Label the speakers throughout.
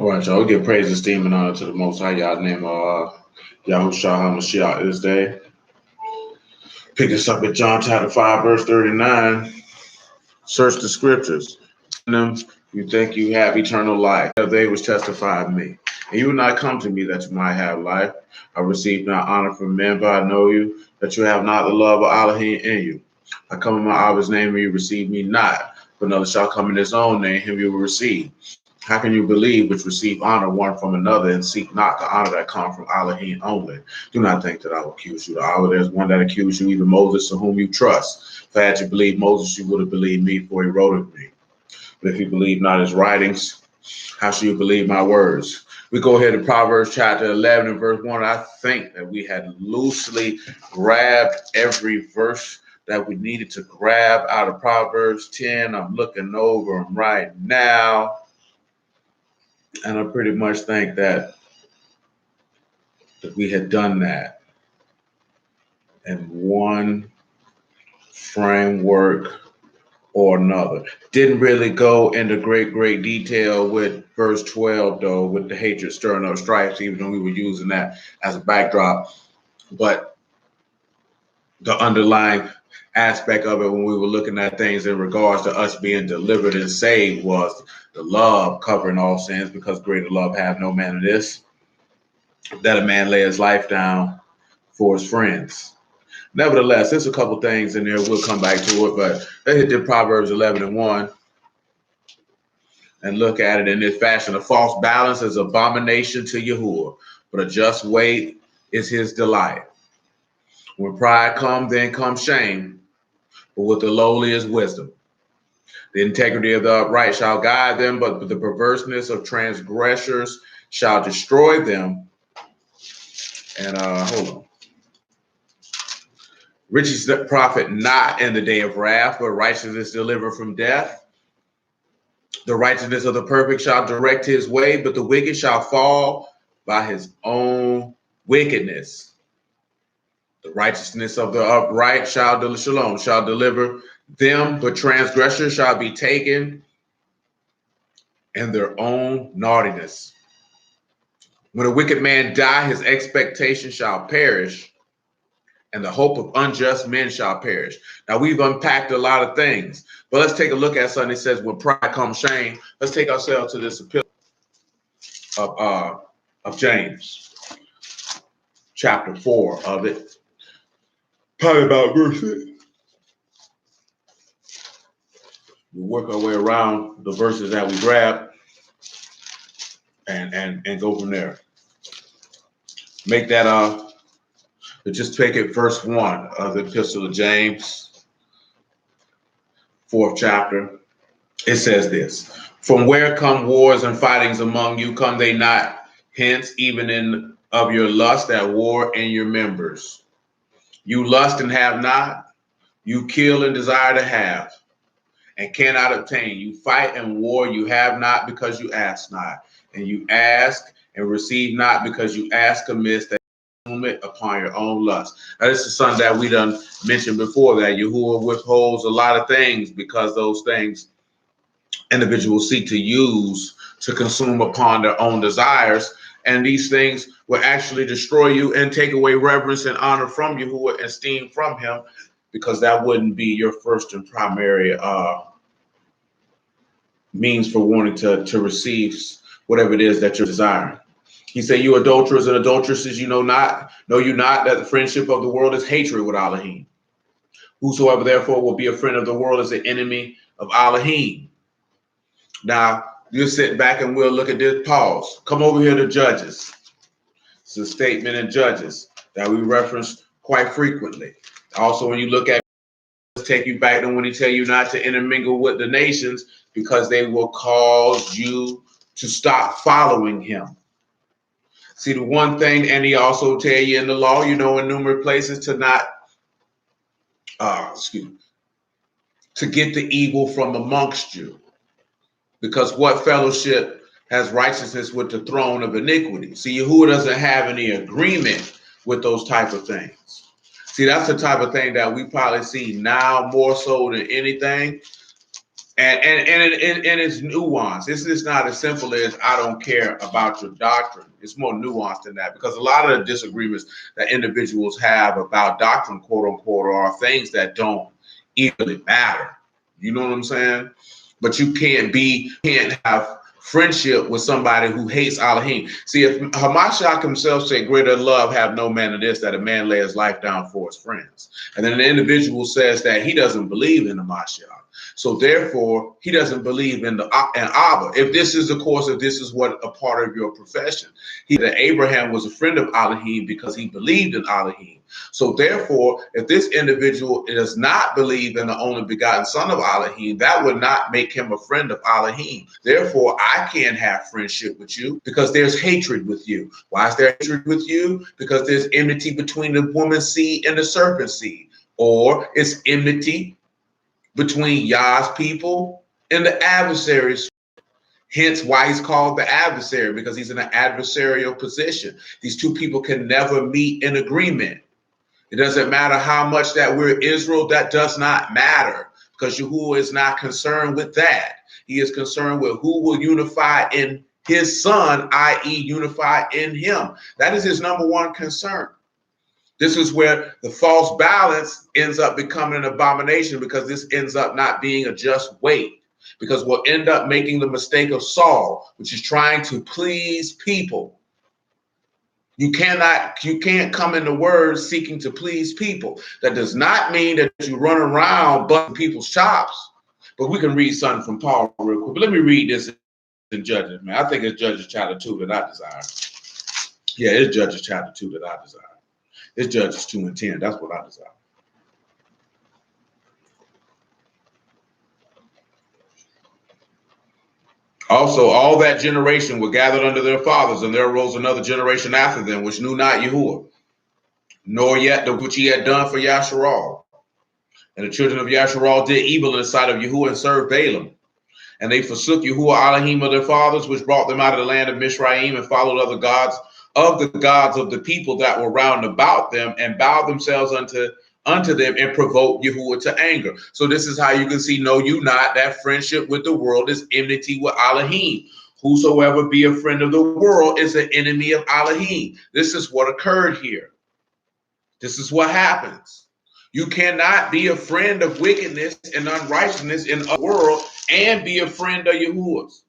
Speaker 1: All right, y'all. We give praise, esteem, and honor to the Most High. Y'all name Yahuah Mashal this day. Pick us up at John chapter 5, verse 39. Search the scriptures. In them, you think you have eternal life. They which testify of me. And you will not come to me that you might have life. I receive not honor from men, but I know you, that you have not the love of Elohim in you. I come in my Abba's name, and you receive me not. But another shall come in his own name, him you will receive. How can you believe which receive honor one from another and seek not the honor that come from Elohim only? Do not think that I will accuse you. There's one that accused you, even Moses, to whom you trust. If had you believed Moses, you would have believed me, for he wrote of me. But if you believe not his writings, how shall you believe my words? We go ahead to Proverbs chapter 11 and verse 1. I think that we had loosely grabbed every verse that we needed to grab out of Proverbs 10. I'm looking over them right now. And I pretty much think that we had done that in one framework or another. Didn't really go into great detail with verse 12, though, with the hatred stirring up stripes, even though we were using that as a backdrop. But the underlying aspect of it when we were looking at things in regards to us being delivered and saved was the love covering all sins, because greater love have no man of this, that a man lay his life down for his friends. Nevertheless, there's a couple things in there. We'll come back to it, but let's hit the Proverbs 11 and 1 and look at it in this fashion. A false balance is abomination to Yahuah, but a just weight is his delight. When pride comes, then comes shame, but with the lowly is wisdom. The integrity of the upright shall guide them, but the perverseness of transgressors shall destroy them. And hold on. Riches profit not in the day of wrath, but righteousness deliver from death. The righteousness of the perfect shall direct his way, but the wicked shall fall by his own wickedness. The righteousness of the upright shall deliver them, but transgressors shall be taken in their own naughtiness. When a wicked man die, his expectation shall perish, and the hope of unjust men shall perish. Now, we've unpacked a lot of things, but let's take a look at something that says, when pride comes shame. Let's take ourselves to this epistle of James, chapter 4 of it. Probably about verse 6. We'll work our way around the verses that we grab and go from there. Make that just take it verse 1 of the epistle of James, 4th chapter. It says this: from where come wars and fightings among you? Come they not hence, even in of your lust at war in your members? You lust and have not, you kill and desire to have, and cannot obtain. You fight and war, you have not, because you ask not. And you ask and receive not, because you ask amiss, that you consume it upon your own lust. Now, this is something that we done mentioned before, that Yahuah withholds a lot of things because those things individuals seek to use to consume upon their own desires. And these things will actually destroy you and take away reverence and honor from Yahuah, esteem from him, because that wouldn't be your first and primary means for wanting to receive whatever it is that you're desiring. He said, you adulterers and adulteresses, know you not that the friendship of the world is hatred with Elohim. Whosoever therefore will be a friend of the world is the enemy of Elohim. Now, you sit back and we'll look at this. Pause. Come over here to Judges. It's a statement in Judges that we reference quite frequently. Also, when you look at, take you back to when he tell you not to intermingle with the nations, because they will cause you to stop following him. See, the one thing, and he also tell you in the law, in numerous places, to not, to get the evil from amongst you. Because what fellowship has righteousness with the throne of iniquity? See, Yahuah doesn't have any agreement with those type of things. See, that's the type of thing that we probably see now more so than anything. And it's nuanced. This is not as simple as I don't care about your doctrine. It's more nuanced than that, because a lot of the disagreements that individuals have about doctrine, quote unquote, are things that don't even matter. You know what I'm saying? But you can't have friendship with somebody who hates Elohim. See, if Hamashach himself said, greater love have no man than this, that a man lay his life down for his friends. And then the individual says that he doesn't believe in the Mashal. So therefore, he doesn't believe in Abba. If this is, of course, if this is what a part of your profession, that Abraham was a friend of Elohim because he believed in Elohim. So therefore, if this individual does not believe in the only begotten son of Elohim, that would not make him a friend of Elohim. Therefore, I can't have friendship with you because there's hatred with you. Why is there hatred with you? Because there's enmity between the woman's seed and the serpent's seed. Or it's enmity between Yah's people and the adversaries. Hence why he's called the adversary, because he's in an adversarial position. These two people can never meet in agreement. It doesn't matter how much that we're Israel, that does not matter, because Yahuah is not concerned with that. He is concerned with who will unify in his son, i.e. unify in him. That is his number one concern. This is where the false balance ends up becoming an abomination, because this ends up not being a just weight, because we'll end up making the mistake of Saul, which is trying to please people. You can't come in the word seeking to please people. That does not mean that you run around busting people's chops. But we can read something from Paul real quick. But let me read this in Judges, man. I think it's Judges chapter 2 that I desire. Yeah, it's Judges chapter 2 that I desire. It's Judges 2 and 10. That's what I desire. Also, all that generation were gathered under their fathers, and there arose another generation after them, which knew not Yahuah, nor yet the which he had done for Yasharal. And the children of Yasharal did evil in the sight of Yahuah and served Balaam. And they forsook Yahuah Elohim of their fathers, which brought them out of the land of Mizraim, and followed other gods of the people that were round about them, and bowed themselves unto them, and provoked Yahuah to anger. So this is how you can see, know you not, that friendship with the world is enmity with Elohim. Whosoever be a friend of the world is an enemy of Elohim. This is what occurred here. This is what happens. You cannot be a friend of wickedness and unrighteousness in the world and be a friend of Yahuah's.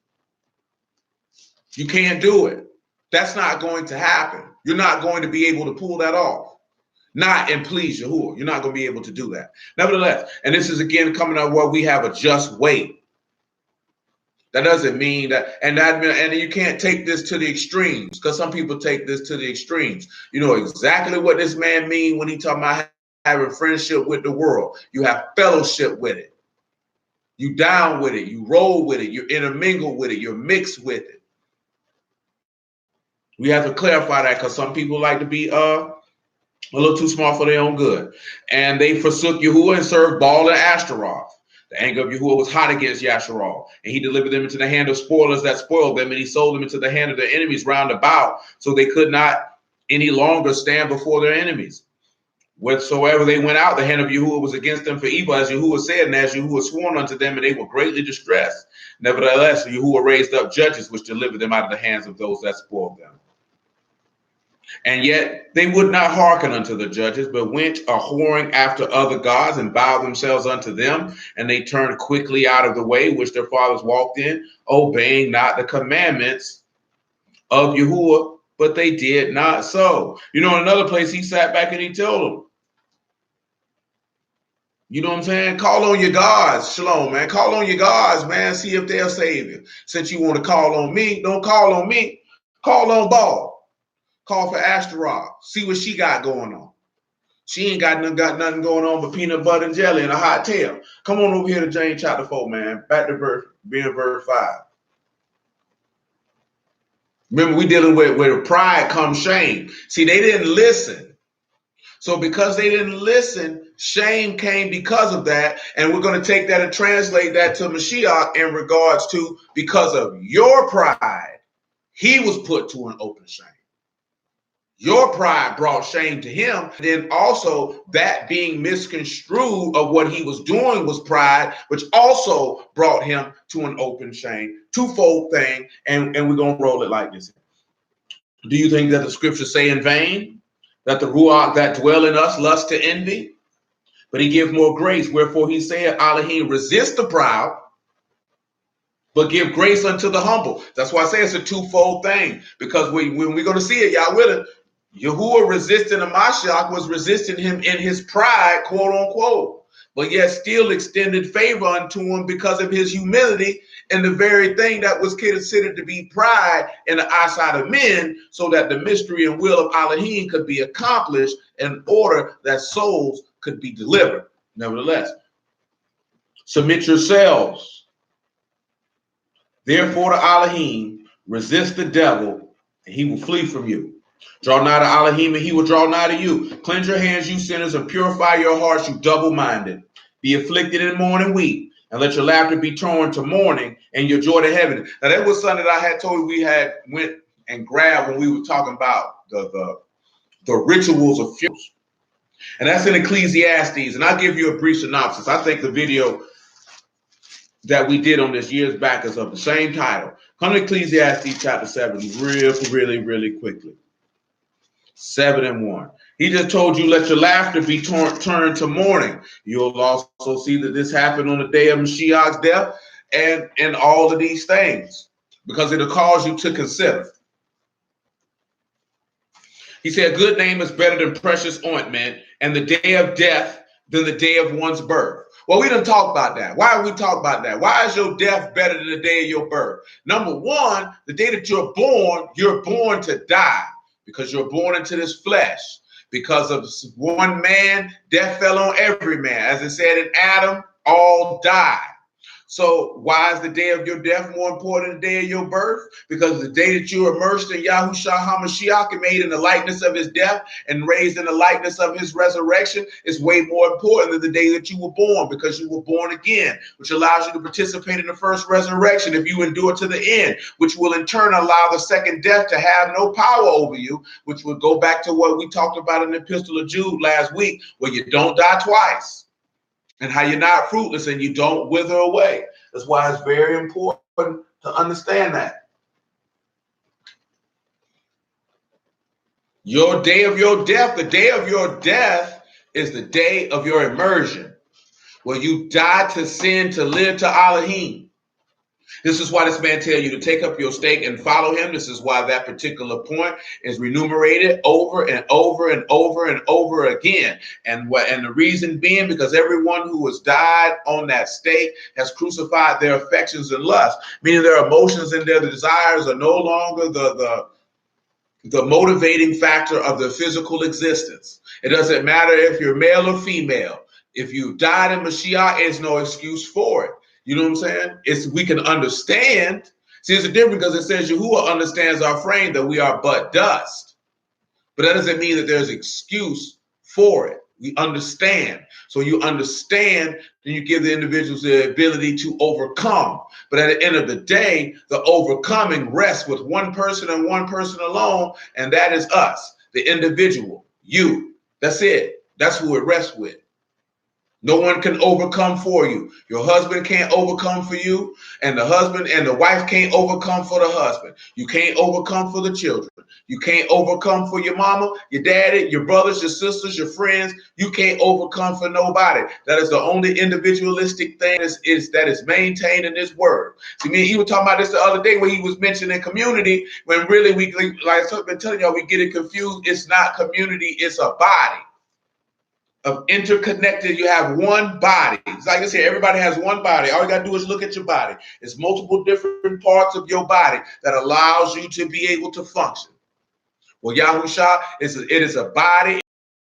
Speaker 1: You can't do it. That's not going to happen. You're not going to be able to pull that off. Not and please Yahuah. You're not going to be able to do that. Nevertheless, and this is again coming up where we have a just weight. That doesn't mean that, and you can't take this to the extremes, because some people take this to the extremes. You know exactly what this man means when he talking about having friendship with the world. You have fellowship with it. You down with it. You roll with it. You intermingle with it. You're mixed with it. We have to clarify that, because some people like to be a little too smart for their own good. And they forsook Yahuah and served Baal and Ashtaroth. The anger of Yahuah was hot against Yasharal, and he delivered them into the hand of spoilers that spoiled them, and he sold them into the hand of their enemies round about, so they could not any longer stand before their enemies. Whatsoever they went out, the hand of Yahuah was against them for evil, as Yahuah said, and as Yahuah sworn unto them, and they were greatly distressed. Nevertheless, Yahuah raised up judges which delivered them out of the hands of those that spoiled them. And yet they would not hearken unto the judges, but went a whoring after other gods, and bowed themselves unto them. And they turned quickly out of the way which their fathers walked in, obeying not the commandments of Yahuah, but they did not so. You know, in another place, he sat back and he told them, you know what I'm saying? Call on your gods. Shalom, man. Call on your gods, man. See if they'll save you. Since you want to call on me, don't call on me. Call on Baal. Call for Ashtaroth. See what she got going on. She ain't got nothing going on but peanut butter and jelly and a hot tail. Come on over here to James chapter 4, man. Back to verse 5. Remember, we dealing with pride comes shame. See, they didn't listen. So because they didn't listen, shame came because of that. And we're going to take that and translate that to Mashiach in regards to, because of your pride, he was put to an open shame. Your pride brought shame to him. Then also that being misconstrued of what he was doing was pride, which also brought him to an open shame. Twofold thing, and we're going to roll it like this. Do you think that the scriptures say in vain that the Ruach that dwell in us lust to envy? But he give more grace. Wherefore he said, Elohim, resist the proud, but give grace unto the humble. That's why I say it's a twofold thing. Because when we're going to see it, y'all willing, Yahuah resisting the Mashal was resisting him in his pride, quote unquote, but yet still extended favor unto him because of his humility and the very thing that was considered to be pride in the eyesight of men, so that the mystery and will of Elohim could be accomplished in order that souls could be delivered. Nevertheless, submit yourselves, therefore, to Elohim, resist the devil, and he will flee from you. Draw nigh to Elohim, and he will draw nigh to you. Cleanse your hands, you sinners, and purify your hearts, you double-minded. Be afflicted and mourn and weep, and let your laughter be turned to mourning and your joy to heaven. Now, that was something that I had told you we had went and grabbed when we were talking about the rituals of funerals. And that's in Ecclesiastes. And I'll give you a brief synopsis. I think the video that we did on this years back is of the same title. Come to Ecclesiastes chapter 7 really quickly. 7:1. He just told you, let your laughter be turned to mourning. You'll also see that this happened on the day of Mashiach's death and all of these things, because it'll cause you to consider. He said, a good name is better than precious ointment, and the day of death than the day of one's birth. Well, we didn't talk about that. Why would we talk about that? Why is your death better than the day of your birth? Number one, the day that you're born to die, because you're born into this flesh. Because of one man, death fell on every man. As it said in Adam, all died. So why is the day of your death more important than the day of your birth? Because the day that you were immersed in Yahushua HaMashiach and made in the likeness of his death and raised in the likeness of his resurrection is way more important than the day that you were born, because you were born again, which allows you to participate in the first resurrection if you endure to the end, which will in turn allow the second death to have no power over you, which would go back to what we talked about in the Epistle of Jude last week, where you don't die twice. And how you're not fruitless and you don't wither away. That's why it's very important to understand that. Your day of your death, the day of your death is the day of your immersion, where you die to sin to live to Elohim. This is why this man tells you to take up your stake and follow him. This is why that particular point is remunerated over and over and over and over again. And the reason being, because everyone who has died on that stake has crucified their affections and lusts, meaning their emotions and their desires are no longer the motivating factor of their physical existence. It doesn't matter if you're male or female. If you died in Mashiach, there's no excuse for it. You know what I'm saying? We can understand. See, it's a difference, because it says Yahuah understands our frame, that we are but dust. But that doesn't mean that there's excuse for it. We understand. So you understand, then you give the individuals the ability to overcome. But at the end of the day, the overcoming rests with one person and one person alone, and that is us, the individual, you. That's it. That's who it rests with. No one can overcome for you. Your husband can't overcome for you, and the husband and the wife can't overcome for the husband. You can't overcome for the children. You can't overcome for your mama, your daddy, your brothers, your sisters, your friends. You can't overcome for nobody. That is the only individualistic thing that is maintained in this word. See, me and you were talking about this the other day when he was mentioning community, when really like I've been telling y'all, we get it confused. It's not community, it's a body of interconnected. You have one body. It's like I said, everybody has one body. All you got to do is look at your body. It's multiple different parts of your body that allows you to be able to function. Well, Yahushua, it is a body.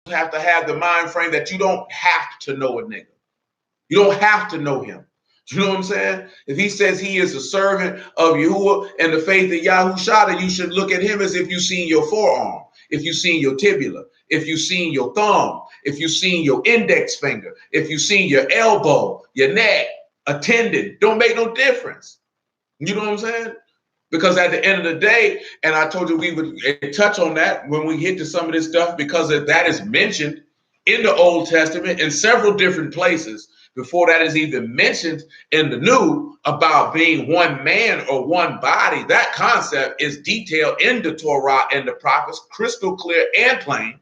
Speaker 1: You have to have the mind frame that you don't have to know a nigga. You don't have to know him. You know what I'm saying? If he says he is a servant of Yahuah and the faith of Yahushua, then you should look at him as if you've seen your forearm, if you've seen your tibia, if you've seen your thumb, if you've seen your index finger, if you've seen your elbow, your neck, a tendon. Don't make no difference. You know what I'm saying? Because at the end of the day, and I told you we would touch on that when we get to some of this stuff, because that is mentioned in the Old Testament in several different places before that is even mentioned in the New about being one man or one body. That concept is detailed in the Torah and the prophets, crystal clear and plain.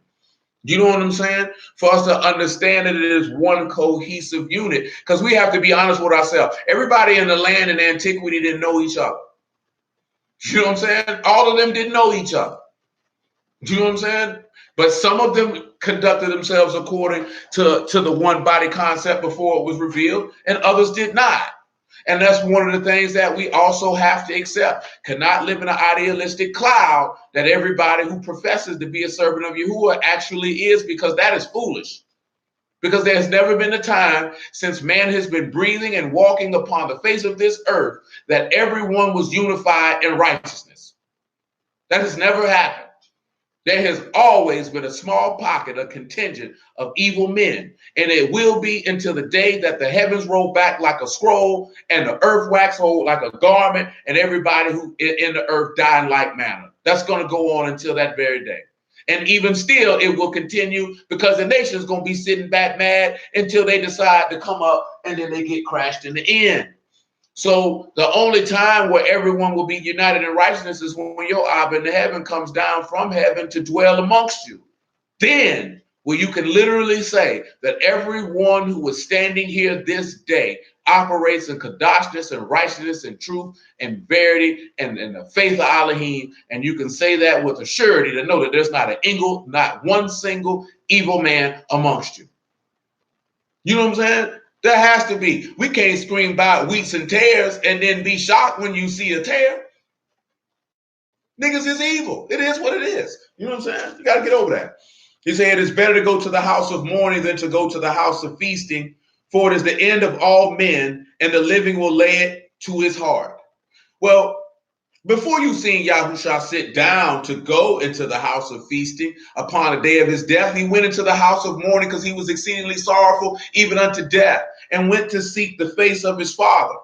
Speaker 1: You know what I'm saying? For us to understand that it is one cohesive unit, because we have to be honest with ourselves. Everybody in the land in antiquity didn't know each other. You know what I'm saying? All of them didn't know each other. You know what I'm saying? But some of them conducted themselves according to the one body concept before it was revealed, and others did not. And that's one of the things that we also have to accept. Cannot live in an idealistic cloud that everybody who professes to be a servant of Yahuah actually is, because that is foolish. Because there's never been a time since man has been breathing and walking upon the face of this earth that everyone was unified in righteousness. That has never happened. There has always been a small pocket, a contingent of evil men, and it will be until the day that the heavens roll back like a scroll and the earth wax whole like a garment, and everybody who in the earth die in like manner. That's going to go on until that very day. And even still, it will continue, because the nation is going to be sitting back mad until they decide to come up, and then they get crashed in the end. So the only time where everyone will be united in righteousness is when your Abba in heaven comes down from heaven to dwell amongst you. Then, where you can literally say that everyone who is standing here this day operates in kadoshness and righteousness and truth and verity and the faith of Elohim, and you can say that with a surety to know that there's not one single evil man amongst you. You know what I'm saying? There has to be. We can't scream about wheats and tares and then be shocked when you see a tare. Niggas is evil. It is what it is. You know what I'm saying? You got to get over that. He said, it is better to go to the house of mourning than to go to the house of feasting, for it is the end of all men, and the living will lay it to his heart. Well, before you seen Yahushua sit down to go into the house of feasting upon the day of his death, he went into the house of mourning because he was exceedingly sorrowful, even unto death, and went to seek the face of his Father.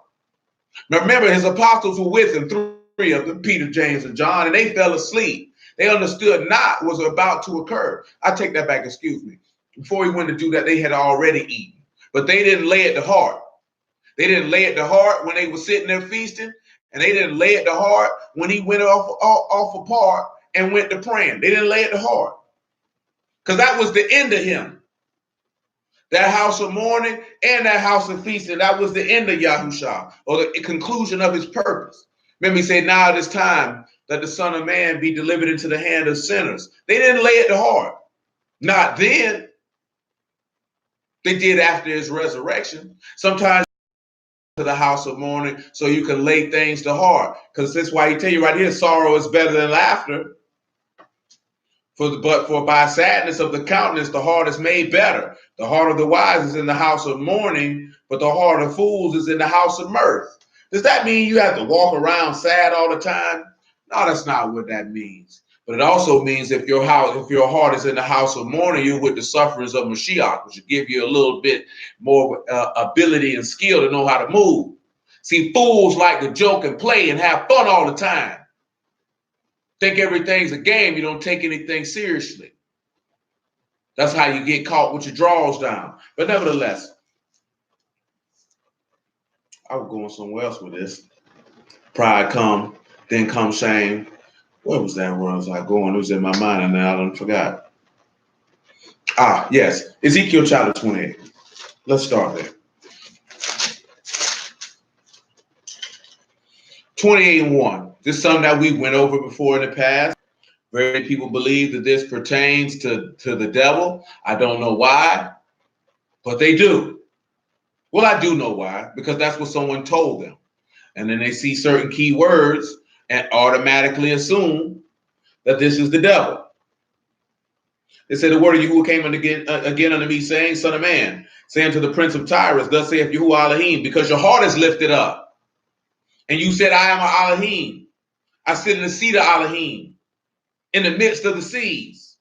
Speaker 1: Now remember, his apostles were with him, three of them, Peter, James, and John, and they fell asleep. They understood not what was about to occur. I take that back, excuse me. Before he went to do that, they had already eaten, but they didn't lay it to heart. They didn't lay it to heart when they were sitting there feasting. And they didn't lay it to heart when he went off apart and went to praying. They didn't lay it to heart, because that was the end of him. That house of mourning and that house of feasting, that was the end of Yahushua, or the conclusion of his purpose. Remember, he said, now it is time that the Son of Man be delivered into the hand of sinners. They didn't lay it to heart. Not then. They did after his resurrection. Sometimes to the house of mourning so you can lay things to heart, because that's why he tell you right here, sorrow is better than laughter, but by sadness of the countenance the heart is made better. The heart of the wise is in the house of mourning, but the heart of fools is in the house of mirth. Does that mean you have to walk around sad all the time? No, that's not what that means. But it also means if your heart is in the house of mourning, you're with the sufferings of Mashiach, which will give you a little bit more ability and skill to know how to move. See, fools like to joke and play and have fun all the time. Think everything's a game. You don't take anything seriously. That's how you get caught with your drawers down. But nevertheless, I was going somewhere else with this. Pride come, then come shame. Where was that? Where was I going? It was in my mind, and now I done forgot. Yes. Ezekiel chapter 28. Let's start there. 28:1. This is something that we went over before in the past. Very many people believe that this pertains to the devil. I don't know why, but they do. Well, I do know why, because that's what someone told them. And then they see certain key words and automatically assume that this is the devil. They said, the word of Yahuah came again unto me, saying, Son of man, saying to the prince of Tyrus, thus saith Yahuah Elohim, because your heart is lifted up. And you said, I am an Elohim. I sit in the seat of Elohim, in the midst of the seas.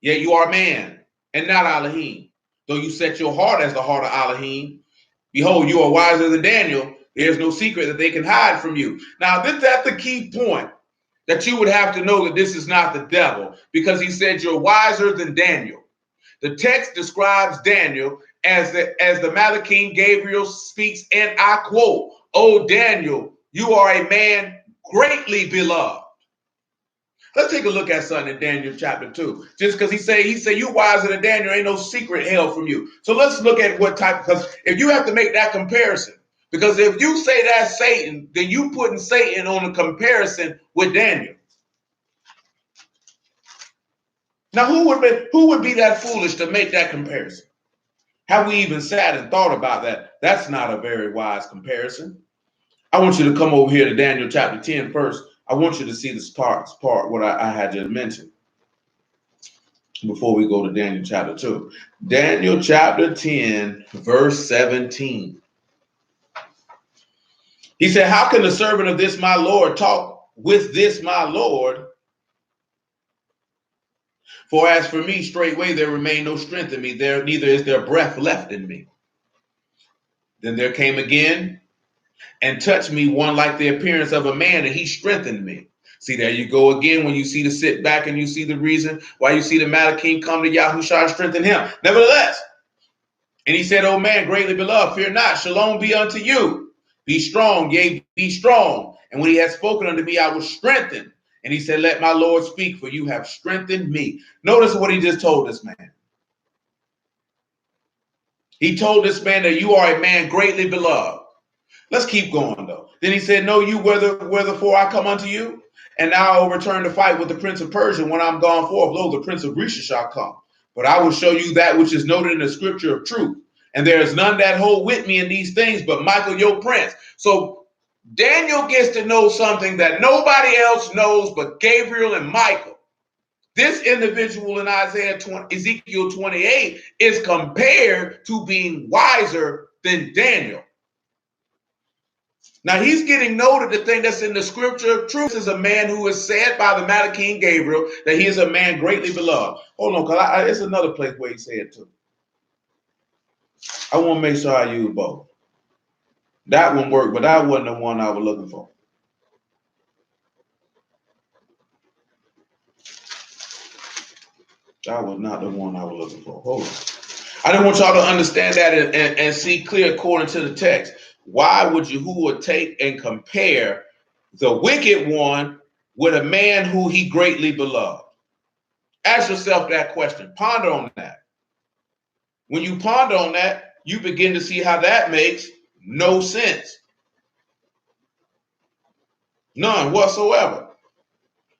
Speaker 1: Yet you are man, and not Elohim. Though you set your heart as the heart of Elohim, behold, you are wiser than Daniel, There's no secret that they can hide from you. Now, that's the key point, that you would have to know that this is not the devil, because he said you're wiser than Daniel. The text describes Daniel as the Malachim Gabriel speaks, and I quote, "O Daniel, you are a man greatly beloved." Let's take a look at something in Daniel chapter 2. Just because he say you wiser than Daniel, ain't no secret held from you. So let's look at what type, because if you have to make that comparison, because if you say that's Satan, then you putting Satan on a comparison with Daniel. Now, who would be that foolish to make that comparison? Have we even sat and thought about that? That's not a very wise comparison. I want you to come over here to Daniel chapter 10 first. I want you to see this part what I had just mentioned before we go to Daniel chapter 2. Daniel chapter 10, verse 17. He said, "How can the servant of this my Lord talk with this my Lord? For as for me, straightway there remain no strength in me, neither is there breath left in me. Then there came again and touched me one like the appearance of a man, and he strengthened me." See, there you go again, when you see the sit back and you see the reason why you see the Malachim come to Yahushua and strengthen him. Nevertheless, and he said, "O man, greatly beloved, fear not, shalom be unto you. Be strong, yea, be strong. And when he had spoken unto me, I was strengthened. And he said, let my Lord speak, for you have strengthened me." Notice what he just told this man. He told this man that you are a man greatly beloved. Let's keep going, though. Then he said, "Know you wherefore I come unto you? And now I will return to fight with the prince of Persia when I'm gone forth. Lo, the prince of Grecia shall come. But I will show you that which is noted in the scripture of truth. And there is none that hold with me in these things but Michael, your prince." So Daniel gets to know something that nobody else knows but Gabriel and Michael. This individual in Ezekiel 28 is compared to being wiser than Daniel. Now he's getting noted the thing that's in the scripture of truth is a man who is said by the Malachim Gabriel that he is a man greatly beloved. Hold on, because it's another place where he said too. I want to make sure I use both. That one worked, but that wasn't the one I was looking for. That was not the one I was looking for. Hold on. I didn't want y'all to understand that and see clear according to the text. Why would Yahuah take and compare the wicked one with a man who he greatly beloved? Ask yourself that question. Ponder on that. When you ponder on that, you begin to see how that makes no sense. None whatsoever.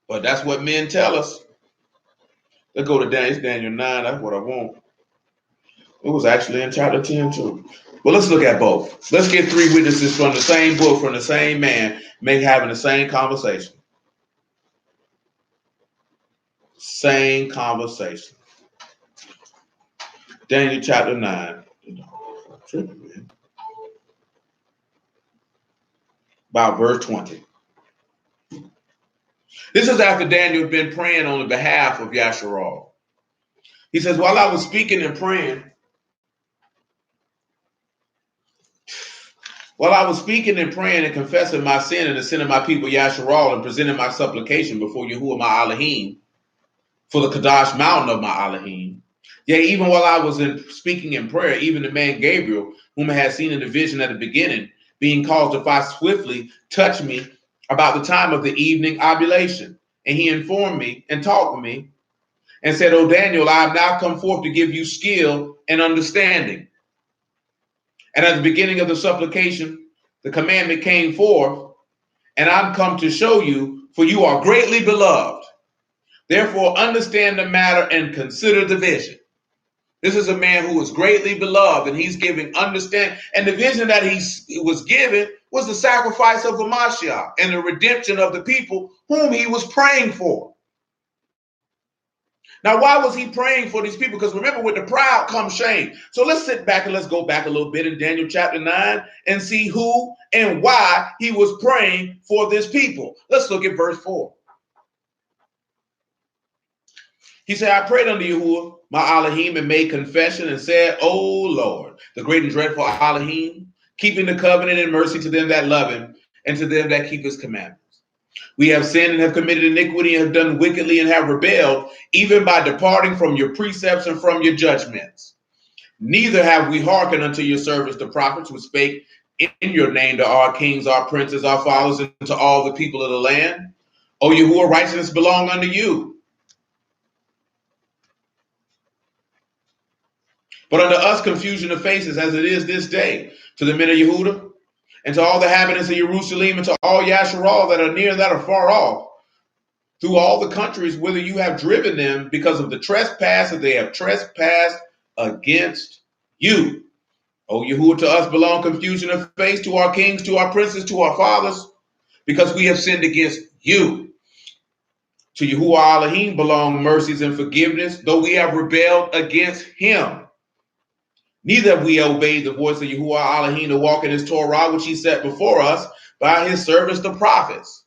Speaker 1: But that's what men tell us. Let's go to Daniel 9. That's what I want. It was actually in chapter 10 too. But let's look at both. Let's get three witnesses from the same book, from the same man, having the same conversation. Same conversation. Daniel chapter 9. About verse 20. This is after Daniel had been praying on the behalf of Yasharal. He says, while I was speaking and praying, and confessing my sin and the sin of my people Yasharal, and presenting my supplication before Yahuah my Elohim for the Kadash mountain of my Elohim. Yea, even while I was speaking in prayer, even the man Gabriel, whom I had seen in the vision at the beginning, being caused to fly swiftly, touched me about the time of the evening oblation. And he informed me and talked with me and said, "O Daniel, I have now come forth to give you skill and understanding." And at the beginning of the supplication, the commandment came forth, and I'm come to show you, for you are greatly beloved. Therefore, understand the matter and consider the vision. This is a man who is greatly beloved, and he's giving understand. And the vision that he was given was the sacrifice of the Mashal and the redemption of the people whom he was praying for. Now, why was he praying for these people? Because remember, with the proud comes shame. So let's sit back and let's go back a little bit in Daniel chapter 9 and see who and why he was praying for this people. Let's look at verse 4. He said, I prayed unto Yahuah, my Elohim, and made confession and said, O Lord, the great and dreadful Elohim, keeping the covenant and mercy to them that love him and to them that keep his commandments. We have sinned and have committed iniquity and have done wickedly and have rebelled, even by departing from your precepts and from your judgments. Neither have we hearkened unto your servants, the prophets, who spake in your name to our kings, our princes, our fathers, and to all the people of the land. O Yahuah, righteousness belong unto you. But unto us confusion of faces, as it is this day, to the men of Yehudah, and to all the inhabitants of Jerusalem, and to all Yasharal that are near and that are far off, through all the countries whither you have driven them, because of the trespass that they have trespassed against you. O Yahuah, to us belong confusion of face, to our kings, to our princes, to our fathers, because we have sinned against you. To Yahuah Elohim belong mercies and forgiveness, though we have rebelled against him. Neither have we obeyed the voice of Yahuah Elohim to walk in his Torah, which he set before us by his servants, the prophets.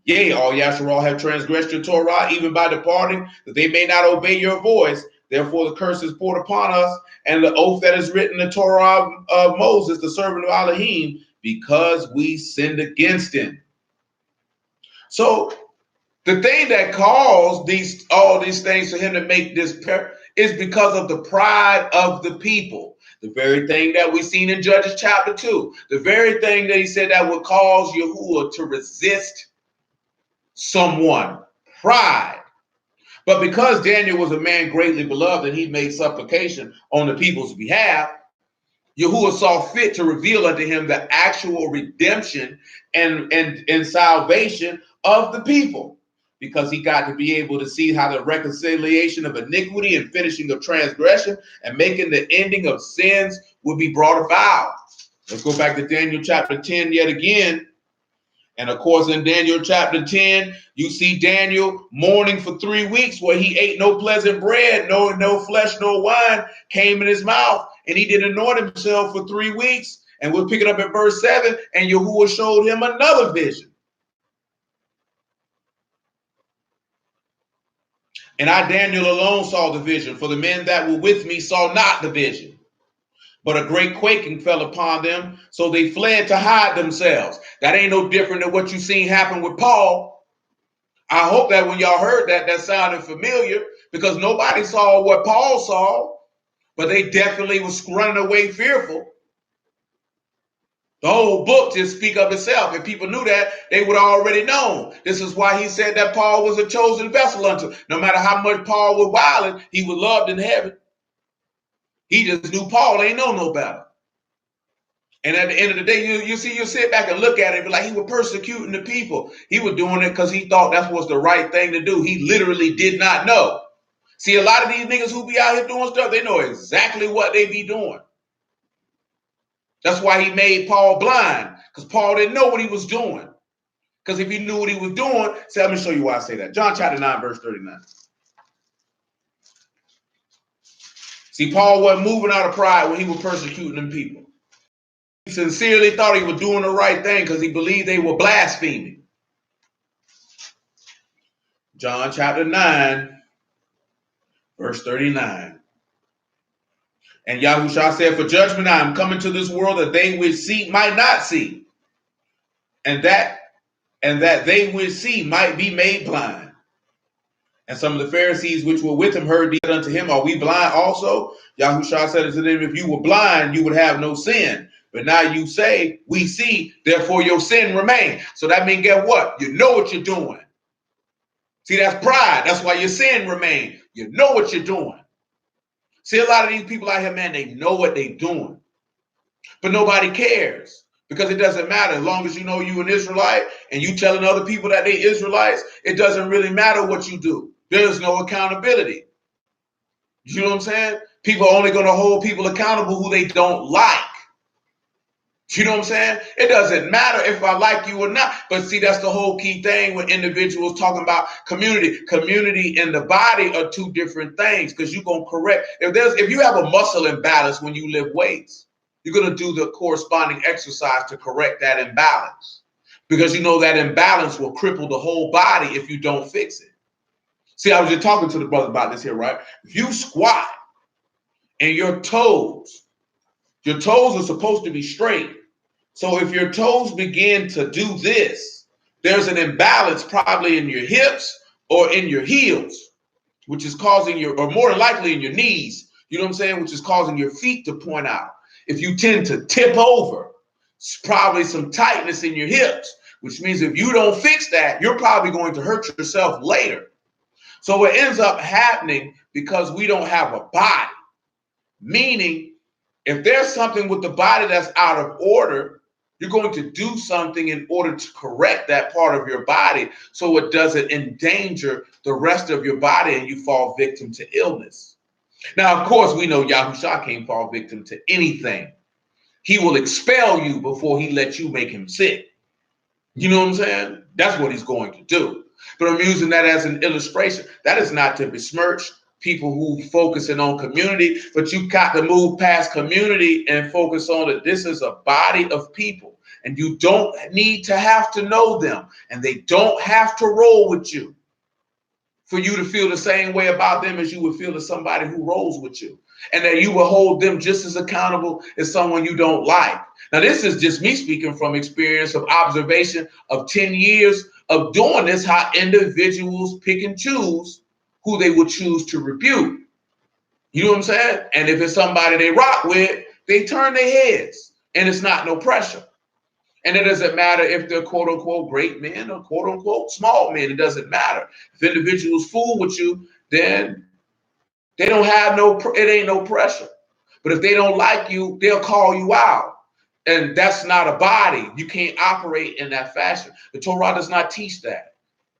Speaker 1: Yea, all Yasharal have transgressed your Torah, even by departing, that they may not obey your voice. Therefore the curse is poured upon us, and the oath that is written in the Torah of Moses, the servant of Elohim, because we sinned against him. So the thing that caused all these things for him to make this is because of the pride of the people. The very thing that we seen in Judges chapter 2. The very thing that he said that would cause Yahuah to resist someone. Pride. But because Daniel was a man greatly beloved and he made supplication on the people's behalf, Yahuah saw fit to reveal unto him the actual redemption and salvation of the people, because he got to be able to see how the reconciliation of iniquity and finishing of transgression and making the ending of sins would be brought about. Let's go back to Daniel chapter 10 yet again. And of course, in Daniel chapter 10, you see Daniel mourning for 3 weeks, where he ate no pleasant bread, no flesh, no wine came in his mouth, and he didn't anoint himself for 3 weeks. And we'll pick it up at verse 7, and Yahuah showed him another vision. And I, Daniel, alone saw the vision, for the men that were with me saw not the vision. But a great quaking fell upon them, so they fled to hide themselves. That ain't no different than what you seen happen with Paul. I hope that when y'all heard that, that sounded familiar, because nobody saw what Paul saw, but they definitely was running away fearful. The whole book just speak of itself. If people knew that, they would have already known. This is why he said that Paul was a chosen vessel unto. No matter how much Paul was violent, he was loved in heaven. He just knew Paul ain't know no better. And at the end of the day, you sit back and look at it, but like he was persecuting the people. He was doing it because he thought that was the right thing to do. He literally did not know. See, a lot of these niggas who be out here doing stuff, they know exactly what they be doing. That's why he made Paul blind, because Paul didn't know what he was doing. Because if he knew what he was doing, see, let me show you why I say that. John chapter 9, verse 39. See, Paul wasn't moving out of pride when he was persecuting them people. He sincerely thought he was doing the right thing because he believed they were blaspheming. John chapter 9, verse 39. And Yahushua said, for judgment I am coming to this world, that they which see might not see, and that they which see might be made blind. And some of the Pharisees which were with him heard these unto him, are we blind also? Yahushua said unto them, if you were blind, you would have no sin. But now you say, we see, therefore your sin remains. So that means, get what? You know what you're doing. See, that's pride. That's why your sin remains. You know what you're doing. See, a lot of these people out here, man, they know what they're doing. But nobody cares, because it doesn't matter. As long as you know you an Israelite and you telling other people that they Israelites, it doesn't really matter what you do. There's no accountability. You know what I'm saying? People are only going to hold people accountable who they don't like. You know what I'm saying? It doesn't matter if I like you or not. But see, that's the whole key thing when individuals talking about community. Community and the body are two different things, because you're going to correct. If you have a muscle imbalance when you lift weights, you're going to do the corresponding exercise to correct that imbalance, because you know that imbalance will cripple the whole body if you don't fix it. See, I was just talking to the brother about this here, right? If you squat and your toes are supposed to be straight, So if your toes begin to do this, there's an imbalance probably in your hips or in your heels, which is causing your, or more than likely in your knees, you know what I'm saying, which is causing your feet to point out. If you tend to tip over, it's probably some tightness in your hips, which means if you don't fix that, you're probably going to hurt yourself later. So what ends up happening, because we don't have a body, meaning if there's something with the body that's out of order, you're going to do something in order to correct that part of your body so it doesn't endanger the rest of your body and you fall victim to illness. Now, of course, we know Yahuah can't fall victim to anything. He will expel you before he lets you make him sick. You know what I'm saying? That's what he's going to do. But I'm using that as an illustration. That is not to besmirch people who focusing on community, but you got to move past community and focus on that this is a body of people, and you don't need to have to know them, and they don't have to roll with you for you to feel the same way about them as you would feel to somebody who rolls with you, and that you will hold them just as accountable as someone you don't like. Now, this is just me speaking from experience of observation of 10 years of doing this, how individuals pick and choose who they would choose to rebuke. You know what I'm saying? And if it's somebody they rock with, they turn their heads, and it's not no pressure. And it doesn't matter if they're quote unquote great men or quote unquote small men. It doesn't matter. If individuals fool with you, then they don't have it ain't no pressure. But if they don't like you, they'll call you out. And that's not a body. You can't operate in that fashion. The Torah does not teach that.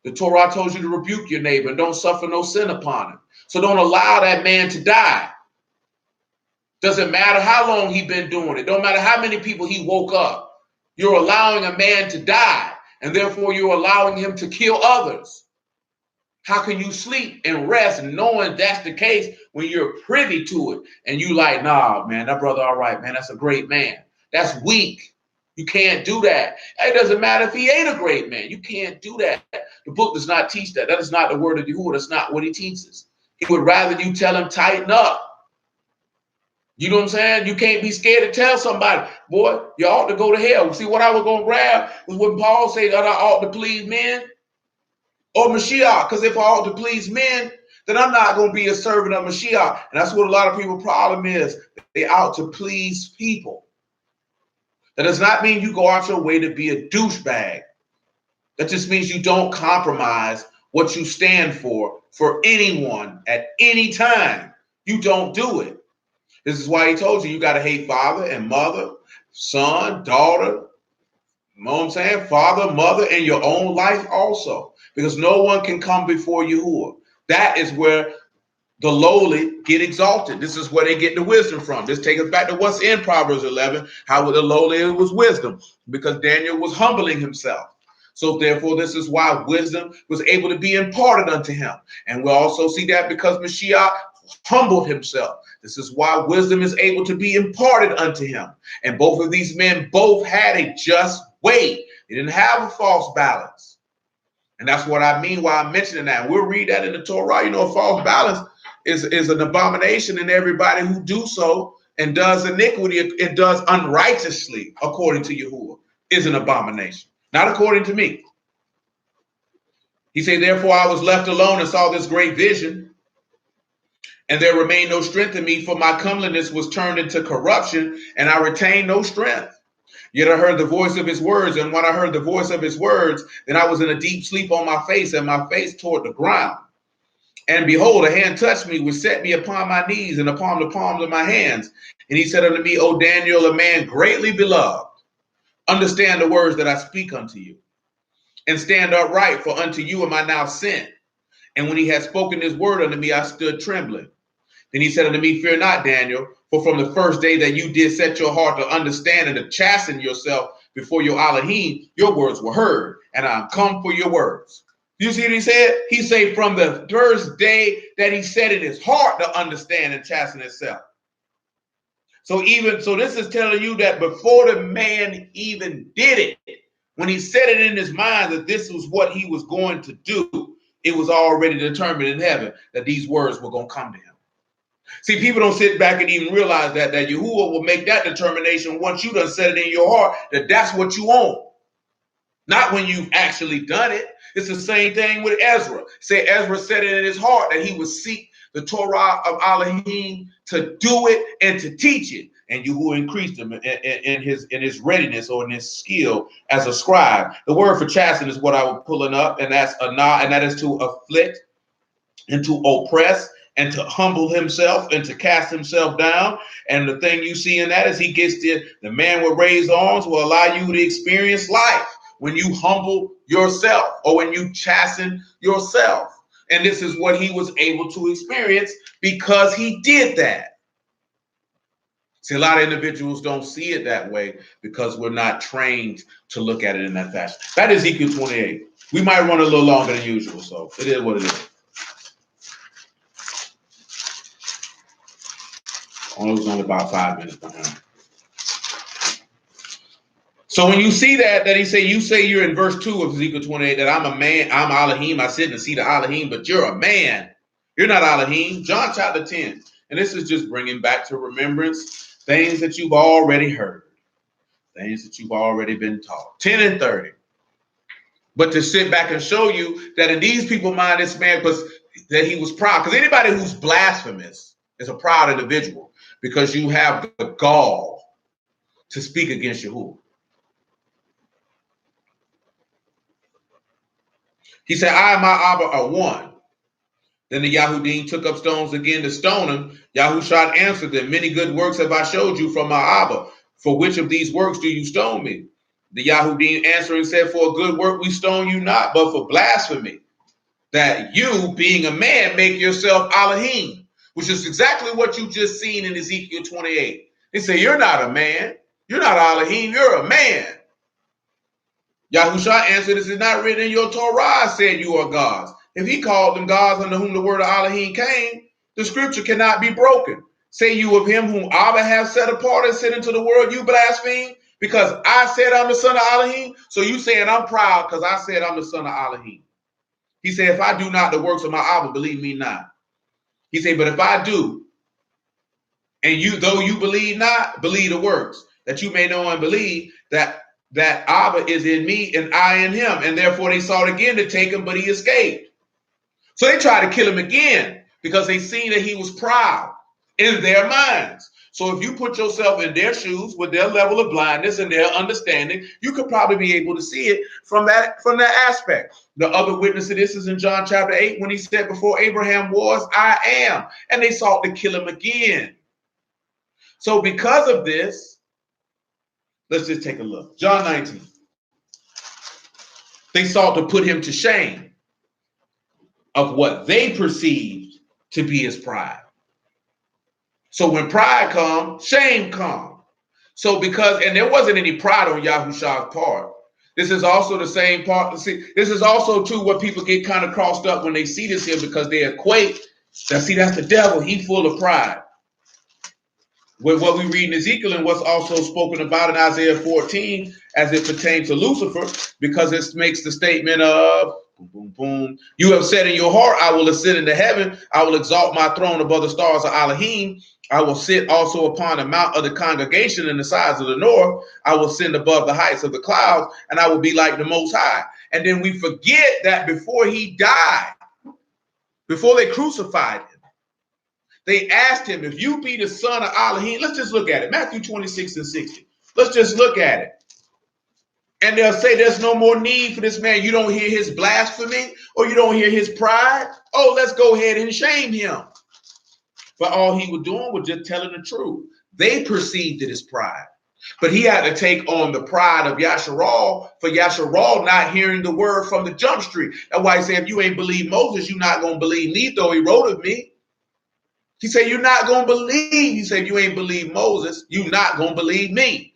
Speaker 1: The Torah tells you to rebuke your neighbor and don't suffer no sin upon him. So don't allow that man to die. Doesn't matter how long he's been doing it. Don't matter how many people he woke up. You're allowing a man to die, and therefore you're allowing him to kill others. How can you sleep and rest knowing that's the case when you're privy to it and you like, nah, man, that brother, all right, man, that's a great man. That's weak. You can't do that. It doesn't matter if he ain't a great man. You can't do that. The book does not teach that. That is not the word of Yahuah. That's not what he teaches. He would rather you tell him tighten up. You know what I'm saying? You can't be scared to tell somebody, boy, you ought to go to hell. See, what I was going to grab was when Paul said that I ought to please men or Mashiach. Because if I ought to please men, then I'm not going to be a servant of Mashiach. And that's what a lot of people's problem is. They ought to please people. That does not mean you go out your way to be a douchebag. That just means you don't compromise what you stand for anyone at any time. You don't do it. This is why he told you got to hate father and mother, son, daughter, you know what I'm saying? Father, mother, and your own life also. Because no one can come before Yahuah. That is where the lowly get exalted. This is where they get the wisdom from. This takes us back to what's in Proverbs 11, how with the lowly it was wisdom, because Daniel was humbling himself. So therefore, this is why wisdom was able to be imparted unto him. And we'll also see that because Mashiach humbled himself. This is why wisdom is able to be imparted unto him. And both of these men both had a just weight. They didn't have a false balance. And that's what I mean why I'm mentioning that. And we'll read that in the Torah. You know, a false balance is an abomination, and everybody who do so and does iniquity and does unrighteously according to Yahuah is an abomination. Not according to me. He said, therefore I was left alone and saw this great vision, and there remained no strength in me, for my comeliness was turned into corruption, and I retained no strength. Yet I heard the voice of his words, and when I heard the voice of his words, then I was in a deep sleep on my face, and my face toward the ground. And behold, a hand touched me, which set me upon my knees and upon the palms of my hands. And he said unto me, O Daniel, a man greatly beloved, understand the words that I speak unto you, and stand upright, for unto you am I now sent. And when he had spoken this word unto me, I stood trembling. Then he said unto me, fear not, Daniel, for from the first day that you did set your heart to understand and to chasten yourself before your Elohim, your words were heard, and I am come for your words. You see what he said? He said from the first day that he set in his heart to understand and chasten himself. So this is telling you that before the man even did it, when he set it in his mind that this was what he was going to do, it was already determined in heaven that these words were going to come to him. See, people don't sit back and even realize that Yahuah will make that determination once you done set it in your heart that that's what you want. Not when you've actually done it. It's the same thing with Ezra. Say Ezra said it in his heart that he would seek the Torah of Elohim to do it and to teach it. And Yahuah increased him in his readiness or in his skill as a scribe. The word for chasten is what I was pulling up, and that's anah, and that is to afflict and to oppress and to humble himself and to cast himself down. And the thing you see in that is he gets the man with raised arms will allow you to experience life when you humble yourself or when you chasten yourself. And this is what he was able to experience because he did that. See, a lot of individuals don't see it that way because we're not trained to look at it in that fashion. That is Ezekiel 28. We might run a little longer than usual, so it is what it is. I was only about 5 minutes behind. So when you see that he say, you say you're in verse 2 of Ezekiel 28, that I'm a man, I'm Elohim, I sit in the seat of Elohim, but you're a man. You're not Elohim. John chapter 10. And this is just bringing back to remembrance things that you've already heard, things that you've already been taught. 10 and 30. But to sit back and show you that in these people's mind, this man was, that he was proud. Because anybody who's blasphemous is a proud individual because you have the gall to speak against Yahuah. He said, I and my Abba are one. Then the Yahudim took up stones again to stone him. Yahushua answered them, many good works have I showed you from my Abba. For which of these works do you stone me? The Yahudim answering said, for a good work we stone you not, but for blasphemy, that you, being a man, make yourself Elohim, which is exactly what you just seen in Ezekiel 28. They say, you're not a man. You're not Elohim. You're a man. Yahushua answered, is it not written in your Torah, said you are gods? If he called them gods unto whom the word of Elohim came, the scripture cannot be broken. Say you of him whom Abba has set apart and sent into the world, you blaspheme, because I said I'm the son of Elohim. So you saying I'm proud because I said I'm the son of Elohim. He said, if I do not the works of my Abba, believe me not. He said, but if I do, and you, though you believe not, believe the works, that you may know and believe that Abba is in me and I in him. And therefore they sought again to take him, but he escaped. So they tried to kill him again because they seen that he was proud in their minds. So if you put yourself in their shoes with their level of blindness and their understanding, you could probably be able to see it from that aspect. The other witness of this is in John chapter 8 when he said, before Abraham was, I am. And they sought to kill him again. So because of this, let's just take a look. John 19. They sought to put him to shame of what they perceived to be his pride. So when pride comes, shame comes. So because, and there wasn't any pride on Yahushua's part. This is also the same part. See, this is also too what people get kind of crossed up when they see this here because they equate that, see, that's the devil. He's full of pride. With what we read in Ezekiel and what's also spoken about in Isaiah 14 as it pertains to Lucifer, because it makes the statement of, boom, boom, boom, you have said in your heart, I will ascend into heaven. I will exalt my throne above the stars of Elohim. I will sit also upon the mount of the congregation in the sides of the north. I will ascend above the heights of the clouds, and I will be like the Most High. And then we forget that before he died, before they crucified him, they asked him, if you be the son of Elohim, let's just look at it. Matthew 26 and 60. Let's just look at it. And they'll say there's no more need for this man. You don't hear his blasphemy or you don't hear his pride. Oh, let's go ahead and shame him. But all he was doing was just telling the truth. They perceived it as pride. But he had to take on the pride of Yasharal for Yasharal not hearing the word from the jump street. That's why he said, if you ain't believe Moses, you're not going to believe me, though he wrote of me. He said, you're not going to believe. He said, you ain't believe Moses, you're not going to believe me.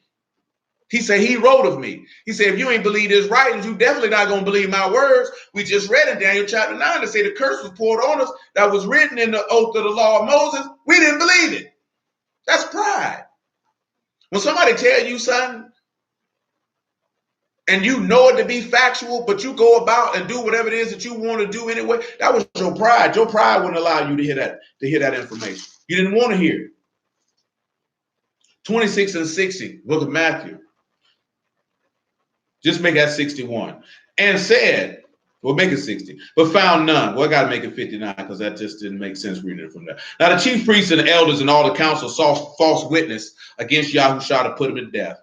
Speaker 1: He said, he wrote of me. He said, if you ain't believe his writings, you definitely not going to believe my words. We just read in Daniel chapter 9 to say the curse was poured on us that was written in the oath of the law of Moses. We didn't believe it. That's pride. When somebody tell you something and you know it to be factual, but you go about and do whatever it is that you want to do anyway, that was your pride. Your pride wouldn't allow you to hear that information. You didn't want to hear it. 26 and 60, book of Matthew. Just make that 61. And said, we'll make it 60, but found none. Well, I got to make it 59 because that just didn't make sense reading it from there. Now, the chief priests and the elders and all the council saw false witness against Yahushua to put him to death,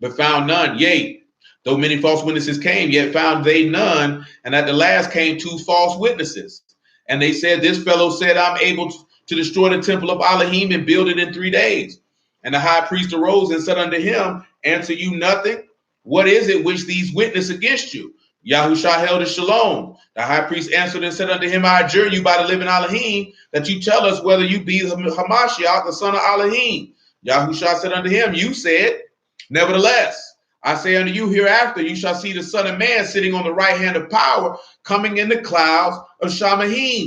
Speaker 1: but found none. Yea, though many false witnesses came, yet found they none. And at the last came 2 false witnesses. And they said, this fellow said, I'm able to destroy the temple of Elohim and build it in 3 days. And the high priest arose and said unto him, answer you nothing? What is it which these witness against you? Yahushua held his shalom. The high priest answered and said unto him, I adjure you by the living Elohim, that you tell us whether you be Hamashiach, the son of Elohim. Yahushua said unto him, you said, nevertheless, I say unto you, hereafter you shall see the Son of Man sitting on the right hand of power, coming in the clouds of Shamahim.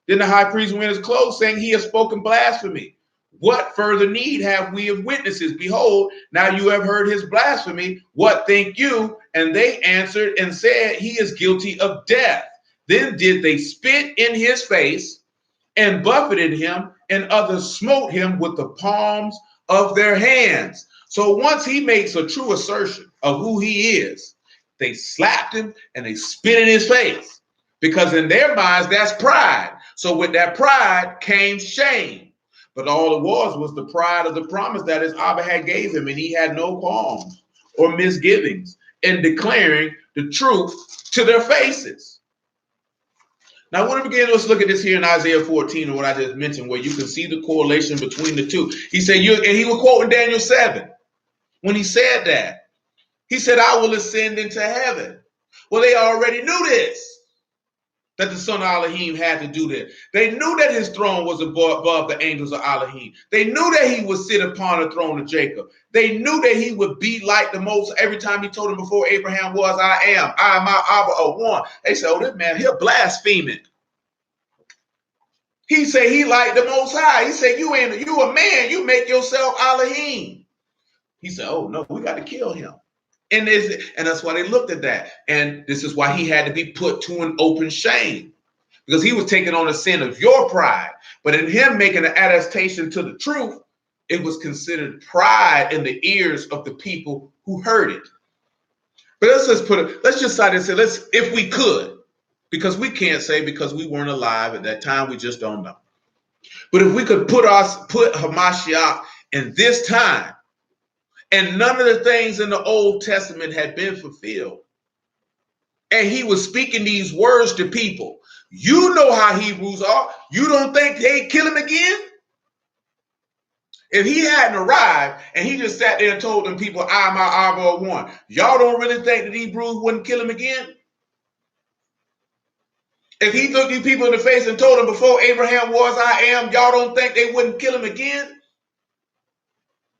Speaker 1: Then the high priest rent his clothes, saying, he has spoken blasphemy. What further need have we of witnesses? Behold, now you have heard his blasphemy. What think you? And they answered and said, he is guilty of death. Then did they spit in his face and buffeted him, and others smote him with the palms of their hands. So once he makes a true assertion of who he is, they slapped him and they spit in his face, because in their minds, that's pride. So with that pride came shame. But all it was the pride of the promise that his Abba had gave him, and he had no qualms or misgivings in declaring the truth to their faces. Now, when we begin, let's look at this here in Isaiah 14, and what I just mentioned, where you can see the correlation between the two. He said, and he was quoting Daniel 7. When he said that, he said, I will ascend into heaven. Well, they already knew this, that the son of Elohim had to do this. They knew that his throne was above the angels of Elohim. They knew that he would sit upon the throne of Jacob. They knew that he would be like the most. Every time he told them before Abraham was, I am my Abba of one. They said, oh, this man, he'll blaspheming. He said he like the Most High. He said, you a man, you make yourself Elohim. He said, oh, no, we got to kill him. And that's why they looked at that. And this is why he had to be put to an open shame, because he was taking on the sin of your pride. But in him making an attestation to the truth, it was considered pride in the ears of the people who heard it. But let's just cite and say, if we could, because we can't say, because we weren't alive at that time, we just don't know. But if we could put Hamashiach in this time, and none of the things in the Old Testament had been fulfilled, and he was speaking these words to people. You know how Hebrews are. You don't think they'd kill him again? If he hadn't arrived and he just sat there and told them people, I, my Abba one, y'all don't really think that Hebrews wouldn't kill him again? If he looked these people in the face and told them before Abraham was, I am, y'all don't think they wouldn't kill him again?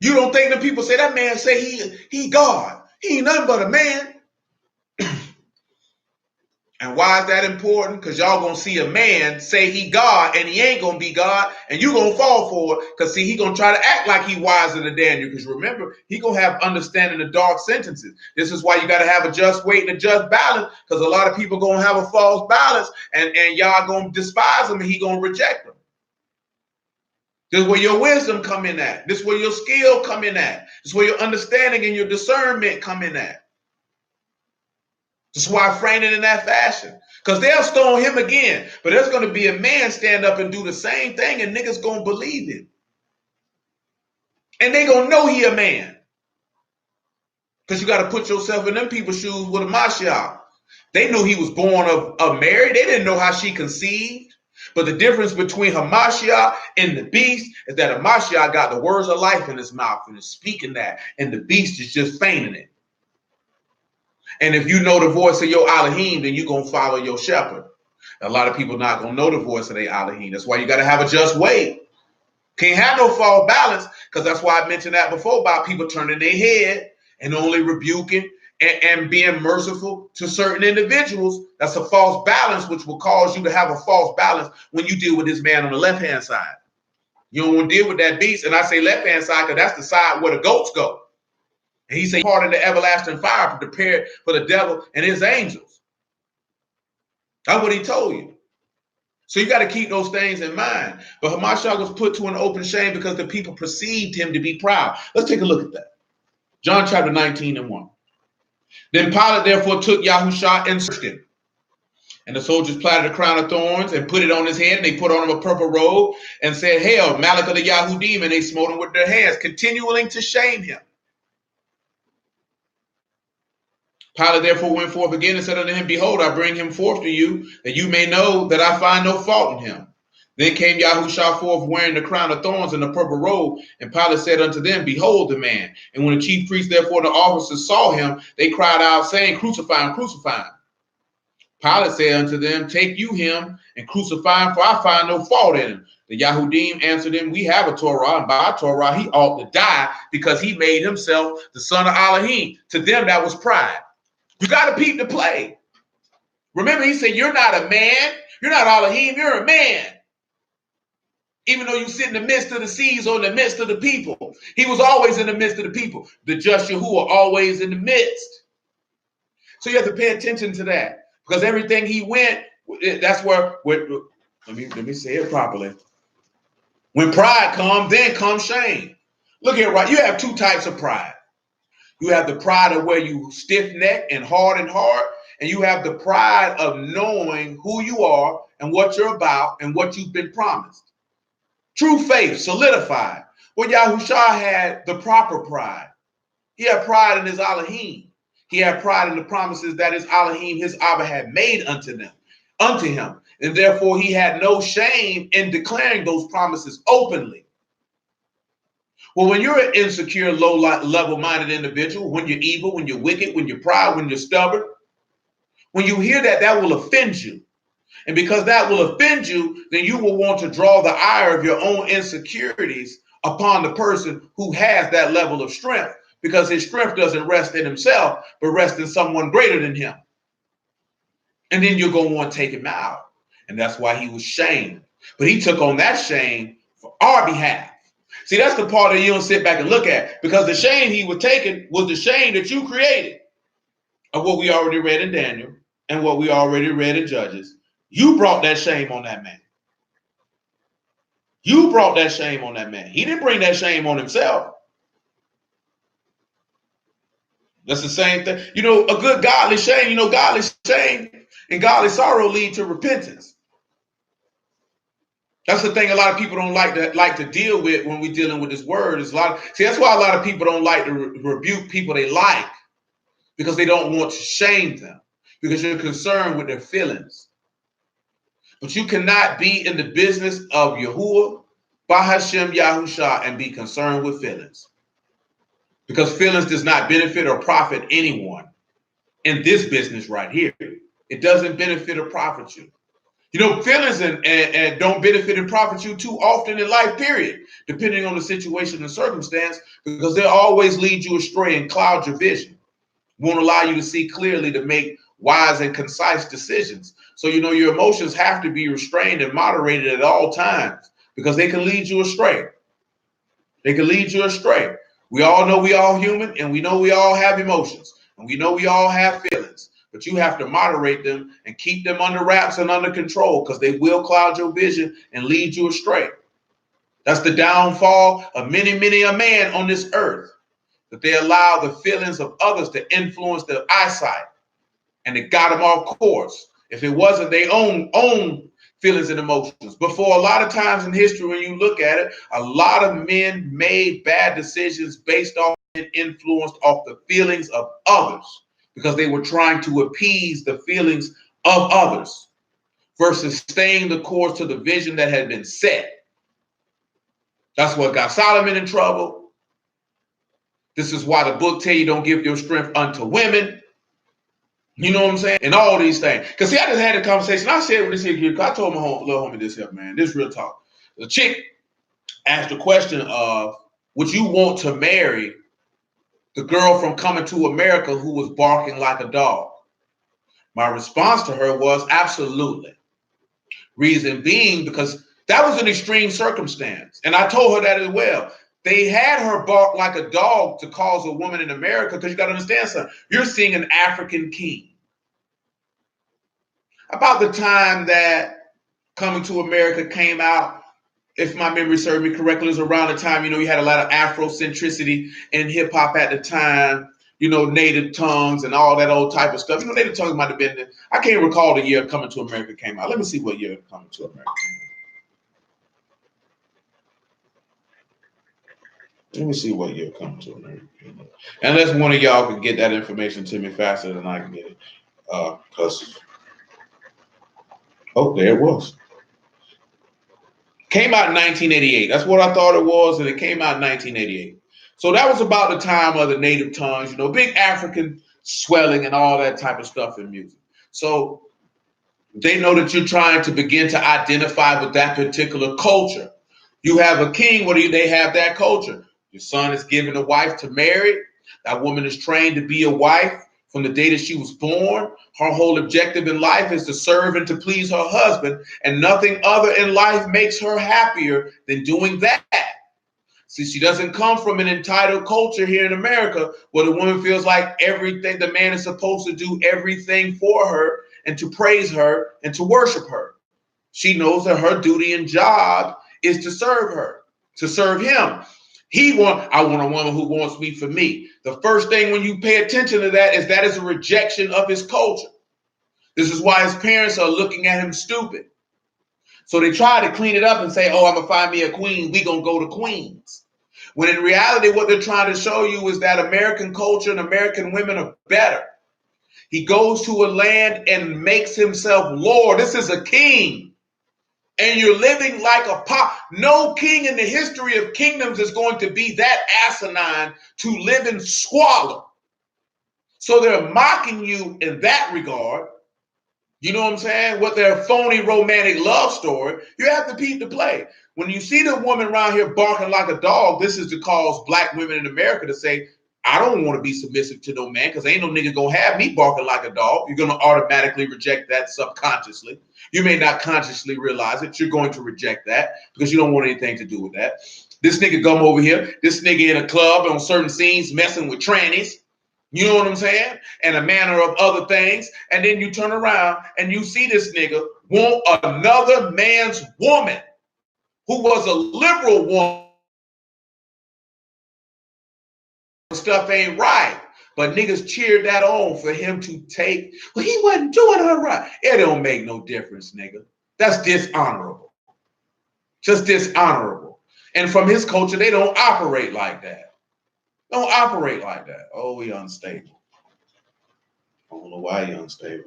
Speaker 1: You don't think the people say, that man say he God. He ain't nothing but a man. And why is that important? Because y'all going to see a man say he God, and he ain't going to be God, and you going to fall for it. Because see, he going to try to act like he wiser than Daniel. Because remember, he going to have understanding of dark sentences. This is why you got to have a just weight and a just balance, because a lot of people going to have a false balance, and y'all going to despise him, and he going to reject them. This is where your wisdom come in at. This is where your skill come in at. This is where your understanding and your discernment come in at. This is why I frame it in that fashion. Because they'll stone him again. But there's going to be a man stand up and do the same thing, and niggas going to believe him. And they going to know he a man. Because you got to put yourself in them people's shoes with a Mashal. They knew he was born of Mary. They didn't know how she conceived. But the difference between Hamashiach and the beast is that Hamashiach got the words of life in his mouth and is speaking that, and the beast is just feigning it. And if you know the voice of your Elohim, then you're going to follow your shepherd. A lot of people not going to know the voice of their Elohim. That's why you got to have a just weight. Can't have no false balance, because that's why I mentioned that before about people turning their head and only rebuking and being merciful to certain individuals. That's a false balance, which will cause you to have a false balance when you deal with this man on the left-hand side. You don't want to deal with that beast. And I say left-hand side because that's the side where the goats go. And he said, part of the everlasting fire prepared for the devil and his angels. That's what he told you. So you got to keep those things in mind. But Mashal was put to an open shame because the people perceived him to be proud. Let's take a look at that. John chapter 19 and 1. Then Pilate therefore took Yahushua and searched him. And the soldiers platted a crown of thorns and put it on his head. And they put on him a purple robe and said, Hail, Malach of the Yahudim. And they smote him with their hands, continuing to shame him. Pilate therefore went forth again and said unto him, Behold, I bring him forth to you, that you may know that I find no fault in him. Then came Yahushua forth wearing the crown of thorns and the purple robe. And Pilate said unto them, Behold the man. And when the chief priests therefore the officers saw him, they cried out, saying, Crucify him, crucify him. Pilate said unto them, Take you him and crucify him, for I find no fault in him. The Yahudim answered him, We have a Torah, and by Torah he ought to die, because he made himself the son of Elohim. To them that was pride. You got to peep the play. Remember, he said, You're not a man. You're not Elohim. You're a man. Even though you sit in the midst of the seas or in the midst of the people. He was always in the midst of the people. The just Yahuah always in the midst. So you have to pay attention to that. Because everything he went, that's where let me say it properly. When pride comes, then comes shame. Look here, right? You have two types of pride. You have the pride of where you stiff-necked and hard, and you have the pride of knowing who you are and what you're about and what you've been promised. True faith, solidified. Well, Yahushua had the proper pride. He had pride in his Elohim. He had pride in the promises that his Elohim, his Abba, had made unto him. And therefore, he had no shame in declaring those promises openly. Well, when you're an insecure, low-level-minded individual, when you're evil, when you're wicked, when you're proud, when you're stubborn, when you hear that, that will offend you. And because that will offend you, then you will want to draw the ire of your own insecurities upon the person who has that level of strength. Because his strength doesn't rest in himself, but rests in someone greater than him. And then you're going to want to take him out. And that's why he was shamed. But he took on that shame for our behalf. See, that's the part that you don't sit back and look at. Because the shame he was taking was the shame that you created. Of what we already read in Daniel and what we already read in Judges. You brought that shame on that man. You brought that shame on that man. He didn't bring that shame on himself. That's the same thing. You know, a good godly shame, godly shame and godly sorrow lead to repentance. That's the thing a lot of people don't like to deal with when we're dealing with this word. That's why a lot of people don't like to rebuke people they like, because they don't want to shame them, because you're concerned with their feelings. But you cannot be in the business of Yahuah, Bahashem Yahusha, and be concerned with feelings. Because feelings does not benefit or profit anyone in this business right here. It doesn't benefit or profit you. Feelings and don't benefit and profit you too often in life, period, depending on the situation and circumstance, because they'll always lead you astray and cloud your vision. Won't allow you to see clearly to make wise and concise decisions. So, your emotions have to be restrained and moderated at all times, because they can lead you astray. They can lead you astray. We all know we all human, and we know we all have emotions, and we know we all have feelings, but you have to moderate them and keep them under wraps and under control, because they will cloud your vision and lead you astray. That's the downfall of many, many a man on this earth, that they allow the feelings of others to influence their eyesight, and it got them off course. If it wasn't their own feelings and emotions. But for a lot of times in history, when you look at it, a lot of men made bad decisions based off and influenced off the feelings of others, because they were trying to appease the feelings of others versus staying the course to the vision that had been set. That's what got Solomon in trouble. This is why the book tell you don't give your strength unto women. You know what I'm saying? And all these things. Because see, I just had a conversation. I said with this here, I told my little homie this here, man. This real talk. The chick asked the question of, would you want to marry the girl from Coming to America who was barking like a dog? My response to her was absolutely. Reason being, because that was an extreme circumstance. And I told her that as well. They had her bark like a dog to cause a woman in America, because you got to understand something. You're seeing an African king. About the time that Coming to America came out, if my memory serves me correctly, it was around the time, you had a lot of Afrocentricity in hip hop at the time, native tongues and all that old type of stuff. Native tongues might have been, I can't recall the year Coming to America came out. Let me see what year Coming to America came out. Let me see what year Coming to America came out. Unless one of y'all can get that information to me faster than I can get it. There it was. Came out in 1988. That's what I thought it was, and it came out in 1988. So that was about the time of the native tongues, big African swelling and all that type of stuff in music. So they know that you're trying to begin to identify with that particular culture. You have a king, what do they have that culture? Your son is given a wife to marry. That woman is trained to be a wife from the day that she was born. Her whole objective in life is to serve and to please her husband, and nothing other in life makes her happier than doing that. See, she doesn't come from an entitled culture here in America where the woman feels like everything, the man is supposed to do everything for her and to praise her and to worship her. She knows that her duty and job is to serve her, to serve him. I want a woman who wants me for me. The first thing when you pay attention to that is a rejection of his culture. This is why his parents are looking at him stupid. So they try to clean it up and say, oh, I'm going to find me a queen. We going to go to Queens. When in reality, what they're trying to show you is that American culture and American women are better. He goes to a land and makes himself Lord. This is a king. And you're living like a pop. No king in the history of kingdoms is going to be that asinine to live in squalor. So they're mocking you in that regard. You know what I'm saying? What their phony romantic love story. You have to peep the play. When you see the woman around here barking like a dog, this is to cause black women in America to say, I don't want to be submissive to no man because ain't no nigga gonna have me barking like a dog. You're gonna automatically reject that subconsciously. You may not consciously realize it. You're going to reject that because you don't want anything to do with that. This nigga come over here. This nigga in a club on certain scenes messing with trannies. You know what I'm saying? And a manner of other things. And then you turn around and you see this nigga want another man's woman who was a liberal woman. Stuff ain't right. But niggas cheered that on for him to take. Well, he wasn't doing her right. It don't make no difference, nigga. That's dishonorable. Just dishonorable. And from his culture, they don't operate like that. Don't operate like that. Oh, he unstable. I don't know why he unstable.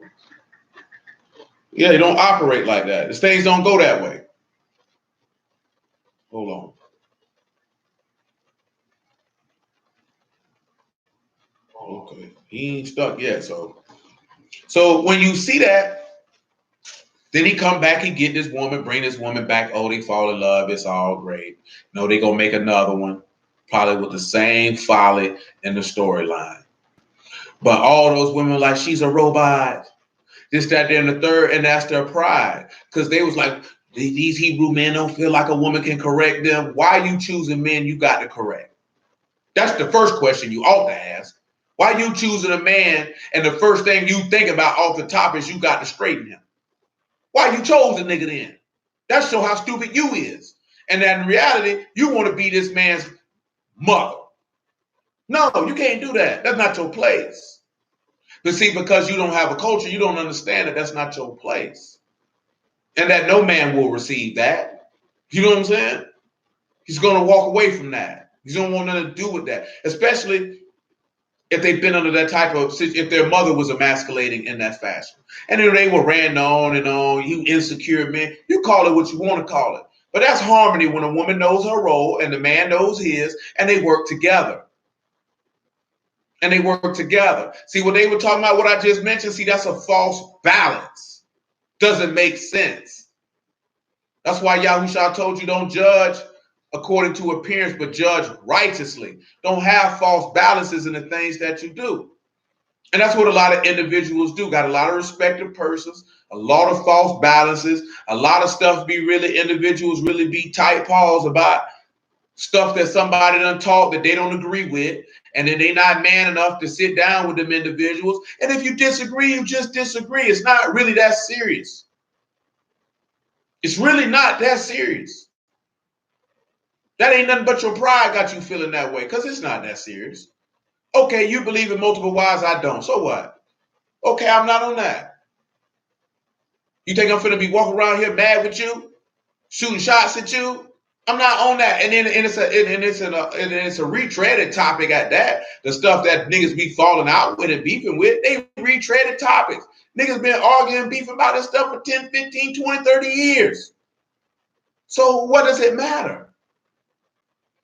Speaker 1: Yeah, they don't operate like that. These things don't go that way. Hold on. Okay, he ain't stuck yet. So when you see that, then he come back, he get this woman, bring this woman back. Oh, they fall in love. It's all great. No, they gonna make another one, probably with the same folly in the storyline. But all those women like, she's a robot. This, that, there, and the third, and that's their pride. Because they was like, these Hebrew men don't feel like a woman can correct them. Why are you choosing men you got to correct? That's the first question you ought to ask. Why you choosing a man and the first thing you think about off the top is you got to straighten him? Why you chose a nigga then? That show how stupid you is. And that in reality, you want to be this man's mother. No, you can't do that. That's not your place. But see, because you don't have a culture, you don't understand that that's not your place. And that no man will receive that. You know what I'm saying? He's going to walk away from that. He don't want nothing to do with that. Especially if they've been under that type of, if their mother was emasculating in that fashion. And then they were ran on and on, you insecure men. You call it what you want to call it. But that's harmony when a woman knows her role and the man knows his, and they work together. And they work together. See, what they were talking about, what I just mentioned, see, that's a false balance. Doesn't make sense. That's why Yahuah told you don't judge according to appearance, but judge righteously. Don't have false balances in the things that you do. And that's what a lot of individuals do. Got a lot of respected persons, a lot of false balances, a lot of stuff be really, individuals really be tight paws about stuff that somebody done taught that they don't agree with. And then they not man enough to sit down with them individuals. And if you disagree, you just disagree. It's not really that serious. It's really not that serious. That ain't nothing but your pride got you feeling that way, because it's not that serious. Okay, you believe in multiple wives, I don't. So what? Okay, I'm not on that. You think I'm finna be walking around here mad with you, shooting shots at you? I'm not on that. And then it's a retreaded topic at that. The stuff that niggas be falling out with and beefing with, they retreaded topics. Niggas been arguing, beefing about this stuff for 10, 15, 20, 30 years. So what does it matter?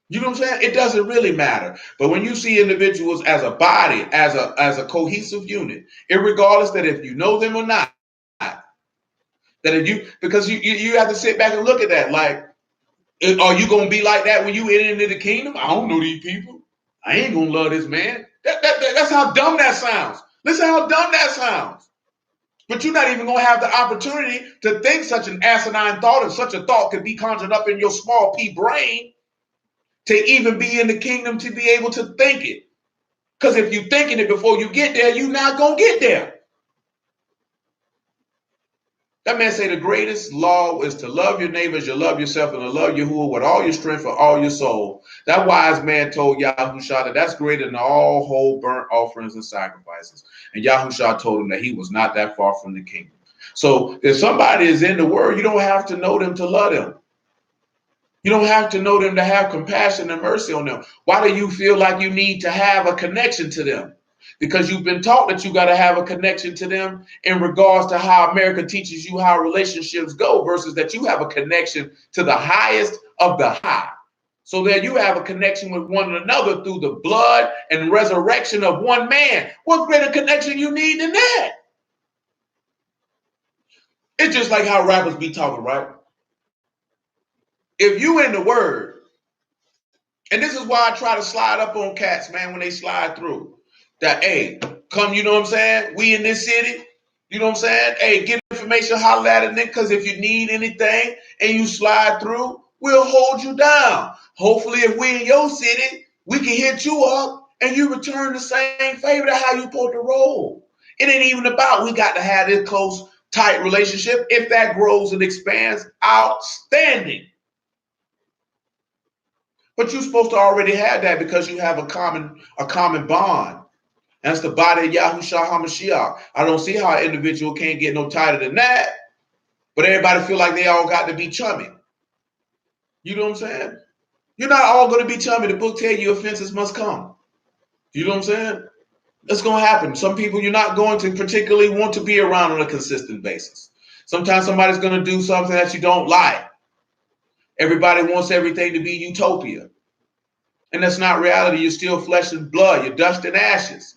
Speaker 1: You know what I'm saying? It doesn't really matter. But when you see individuals as a body, as a cohesive unit, irregardless that if you know them or not, that if you, because you have to sit back and look at that. Like, are you gonna be like that when you enter into the kingdom? I don't know these people. I ain't gonna love this man. That's how dumb that sounds. Listen how dumb that sounds. But you're not even gonna have the opportunity to think such an asinine thought, and such a thought could be conjured up in your small pea brain to even be in the kingdom, to be able to think it. Because if you're thinking it before you get there, you're not gonna get there. That man say the greatest law is to love your neighbor as you love yourself, and to love Yahuah with all your strength and all your soul. That wise man told Yahushua that that's greater than all whole burnt offerings and sacrifices. And Yahushua told him that he was not that far from the kingdom. So if somebody is in the word, you don't have to know them to love them. You don't have to know them to have compassion and mercy on them. Why do you feel like you need to have a connection to them? Because you've been taught that you got to have a connection to them in regards to how America teaches you how relationships go, versus that you have a connection to the highest of the high. So that you have a connection with one another through the blood and resurrection of one man. What greater connection you need than that? It's just like how rappers be talking, right? If you in the word, and this is why I try to slide up on cats, man, when they slide through. That, hey, come, you know what I'm saying? We in this city, you know what I'm saying? Hey, get information, holler at it, because if you need anything and you slide through, we'll hold you down. Hopefully, if we in your city, we can hit you up and you return the same favor. That's how you supposed to roll. It ain't even about we got to have this close, tight relationship. If that grows and expands, outstanding. But you're supposed to already have that, because you have a common bond. And that's the body of Yahushua HaMashiach. I don't see how an individual can't get no tighter than that. But everybody feel like they all got to be chummy. You know what I'm saying? You're not all going to be chummy. The book tells you offenses must come. You know what I'm saying? That's going to happen. Some people you're not going to particularly want to be around on a consistent basis. Sometimes somebody's going to do something that you don't like. Everybody wants everything to be utopia. And that's not reality. You're still flesh and blood. You're dust and ashes.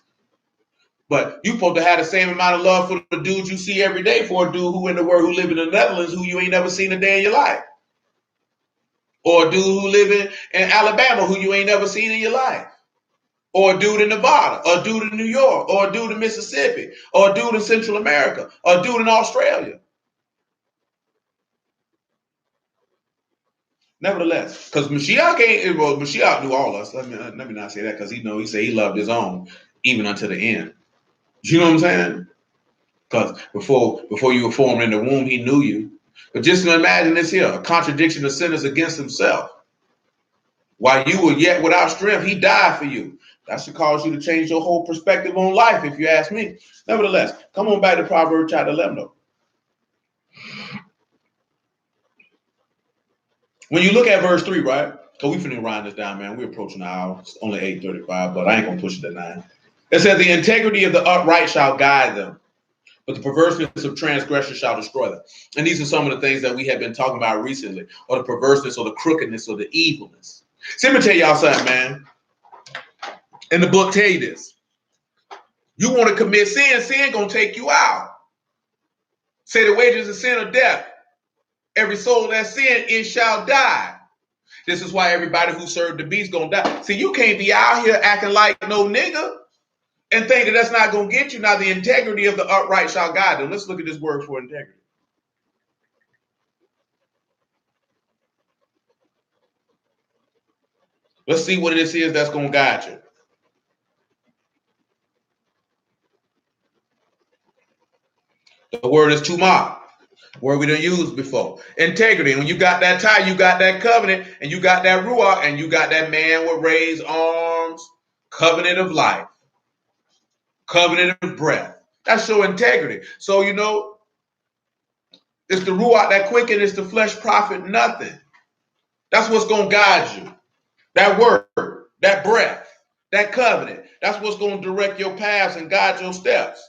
Speaker 1: But you're supposed to have the same amount of love for the dudes you see every day, for a dude who in the world who live in the Netherlands who you ain't never seen a day in your life. Or a dude who live in Alabama who you ain't never seen in your life. Or a dude in Nevada, or a dude in New York, or a dude in Mississippi, or a dude in Central America, or a dude in Australia. Nevertheless, because Mashiach ain't, well, Mashiach knew all us. Let me not say that, because he said he loved his own even unto the end. You know what I'm saying? Because before you were formed in the womb, he knew you. But just imagine this here, a contradiction of sinners against himself. While you were yet without strength, he died for you. That should cause you to change your whole perspective on life, if you ask me. Nevertheless, come on back to Proverbs chapter 11, though. When you look at verse 3, right? Because we finna round this down, man. We're approaching the hour. It's only 8:35, but I ain't going to push it to 9. It says, the integrity of the upright shall guide them, but the perverseness of transgressors shall destroy them. And these are some of the things that we have been talking about recently, or the perverseness, or the crookedness, or the evilness. See, let me tell y'all something, man. And the book tell you this. You want to commit sin, sin going to take you out. Say the wages of sin are death. Every soul that sin, it shall die. This is why everybody who served the beast going to die. See, you can't be out here acting like no nigga and think that that's not going to get you. Now, the integrity of the upright shall guide them. Let's look at this word for integrity. Let's see what this is that's going to guide you. The word is tumah. Word we done used before. Integrity. When you got that tie, you got that covenant, and you got that ruach, and you got that man with raised arms. Covenant of life. Covenant of breath. That's your integrity. So, it's the ruach that quicken, it's the flesh profit nothing. That's what's going to guide you. That word, that breath, that covenant. That's what's going to direct your paths and guide your steps.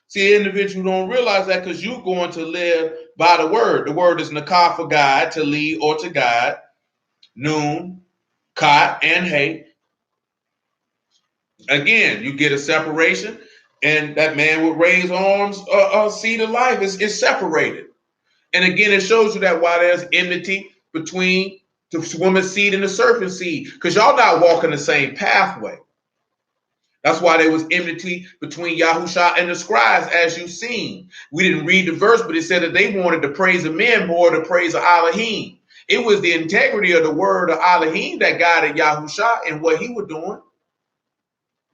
Speaker 1: See, individuals don't realize that because you're going to live by the word. The word is nakah for guide, to lead or to guide. Noon, kot, and hey. Again, you get a separation, and that man with raised arms, seed of life is separated. And again, it shows you that why there's enmity between the woman's seed and the serpent seed, because y'all not walking the same pathway. That's why there was enmity between Yahushua and the scribes, as you've seen. We didn't read the verse, but it said that they wanted to praise of men more than praise of Elohim. It was the integrity of the word of Elohim that guided Yahushua and what he was doing.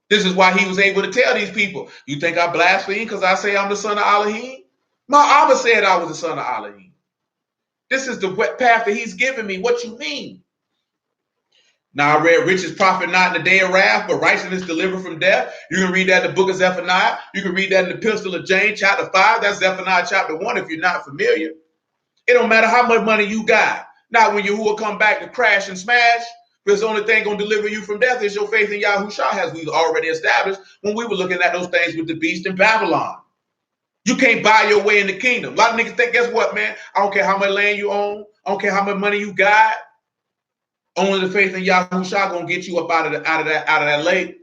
Speaker 1: This is why he was able to tell these people, you think I blaspheme because I say I'm the son of Elohim? My Abba said I was the son of Elohim. This is the path that he's given me. What you mean? Now I read riches profit not in the day of wrath, but righteousness delivered from death. You can read that in the book of Zephaniah. You can read that in the epistle of James, chapter 5. That's Zephaniah chapter 1 if you're not familiar. It don't matter how much money you got. Not when Yahuah come back to crash and smash. Because the only thing going to deliver you from death is your faith in Yahushua, as we've already established when we were looking at those things with the beast in Babylon. You can't buy your way in the kingdom. A lot of niggas think, guess what, man? I don't care how much land you own. I don't care how much money you got. Only the faith in Yahushua gonna get you up out of that lake.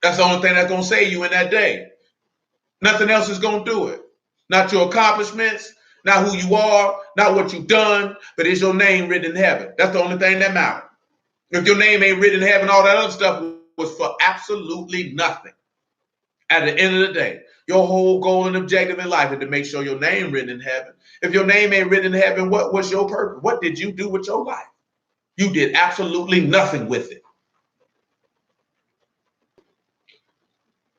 Speaker 1: That's the only thing that's gonna save you in that day. Nothing else is gonna do it. Not your accomplishments, not who you are, not what you've done, but is your name written in heaven. That's the only thing that matters. If your name ain't written in heaven, all that other stuff was for absolutely nothing. At the end of the day, your whole goal and objective in life is to make sure your name written in heaven. If your name ain't written in heaven, what was your purpose? What did you do with your life? You did absolutely nothing with it.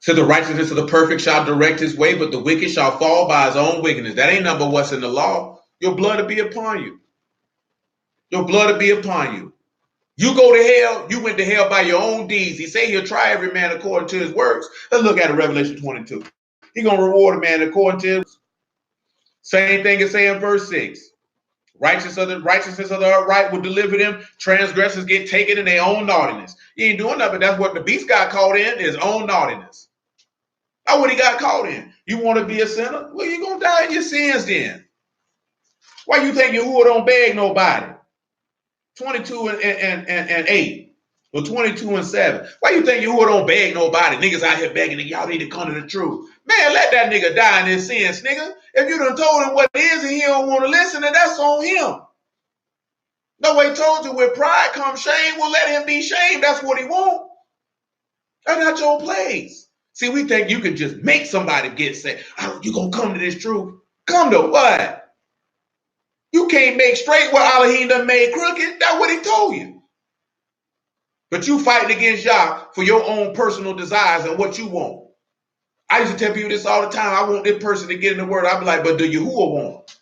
Speaker 1: So the righteousness of the perfect shall direct his way, but the wicked shall fall by his own wickedness. That ain't number what's in the law. Your blood will be upon you. Your blood will be upon you. You go to hell, you went to hell by your own deeds. He say he'll try every man according to his works. Let's look at it, Revelation 22. He's going to reward a man according to his. Same thing as saying verse 6. Righteousness of the upright will deliver them. Transgressors get taken in their own naughtiness. He ain't doing nothing. That's what the beast got caught in, his own naughtiness. That's what he got caught in. You want to be a sinner? Well, you're going to die in your sins then. Why you think Yahuah don't beg nobody? 22 and 8. Or 22 and 7. Why you think Yahuah don't beg nobody? Niggas out here begging, y'all need to come to the truth. Man, let that nigga die in his sins, nigga. If you done told him what it is and he don't want to listen, then that's on him. Nobody told you with pride comes shame. Well, let him be shamed. That's what he want. That's not your place. See, we think you can just make somebody get saved. Oh, you gonna come to this truth? Come to what? You can't make straight what Elohim done made crooked. That's what he told you. But you fighting against Yah for your own personal desires and what you want. I used to tell people this all the time. I want this person to get in the word. I'd be like, but do Yahuah want?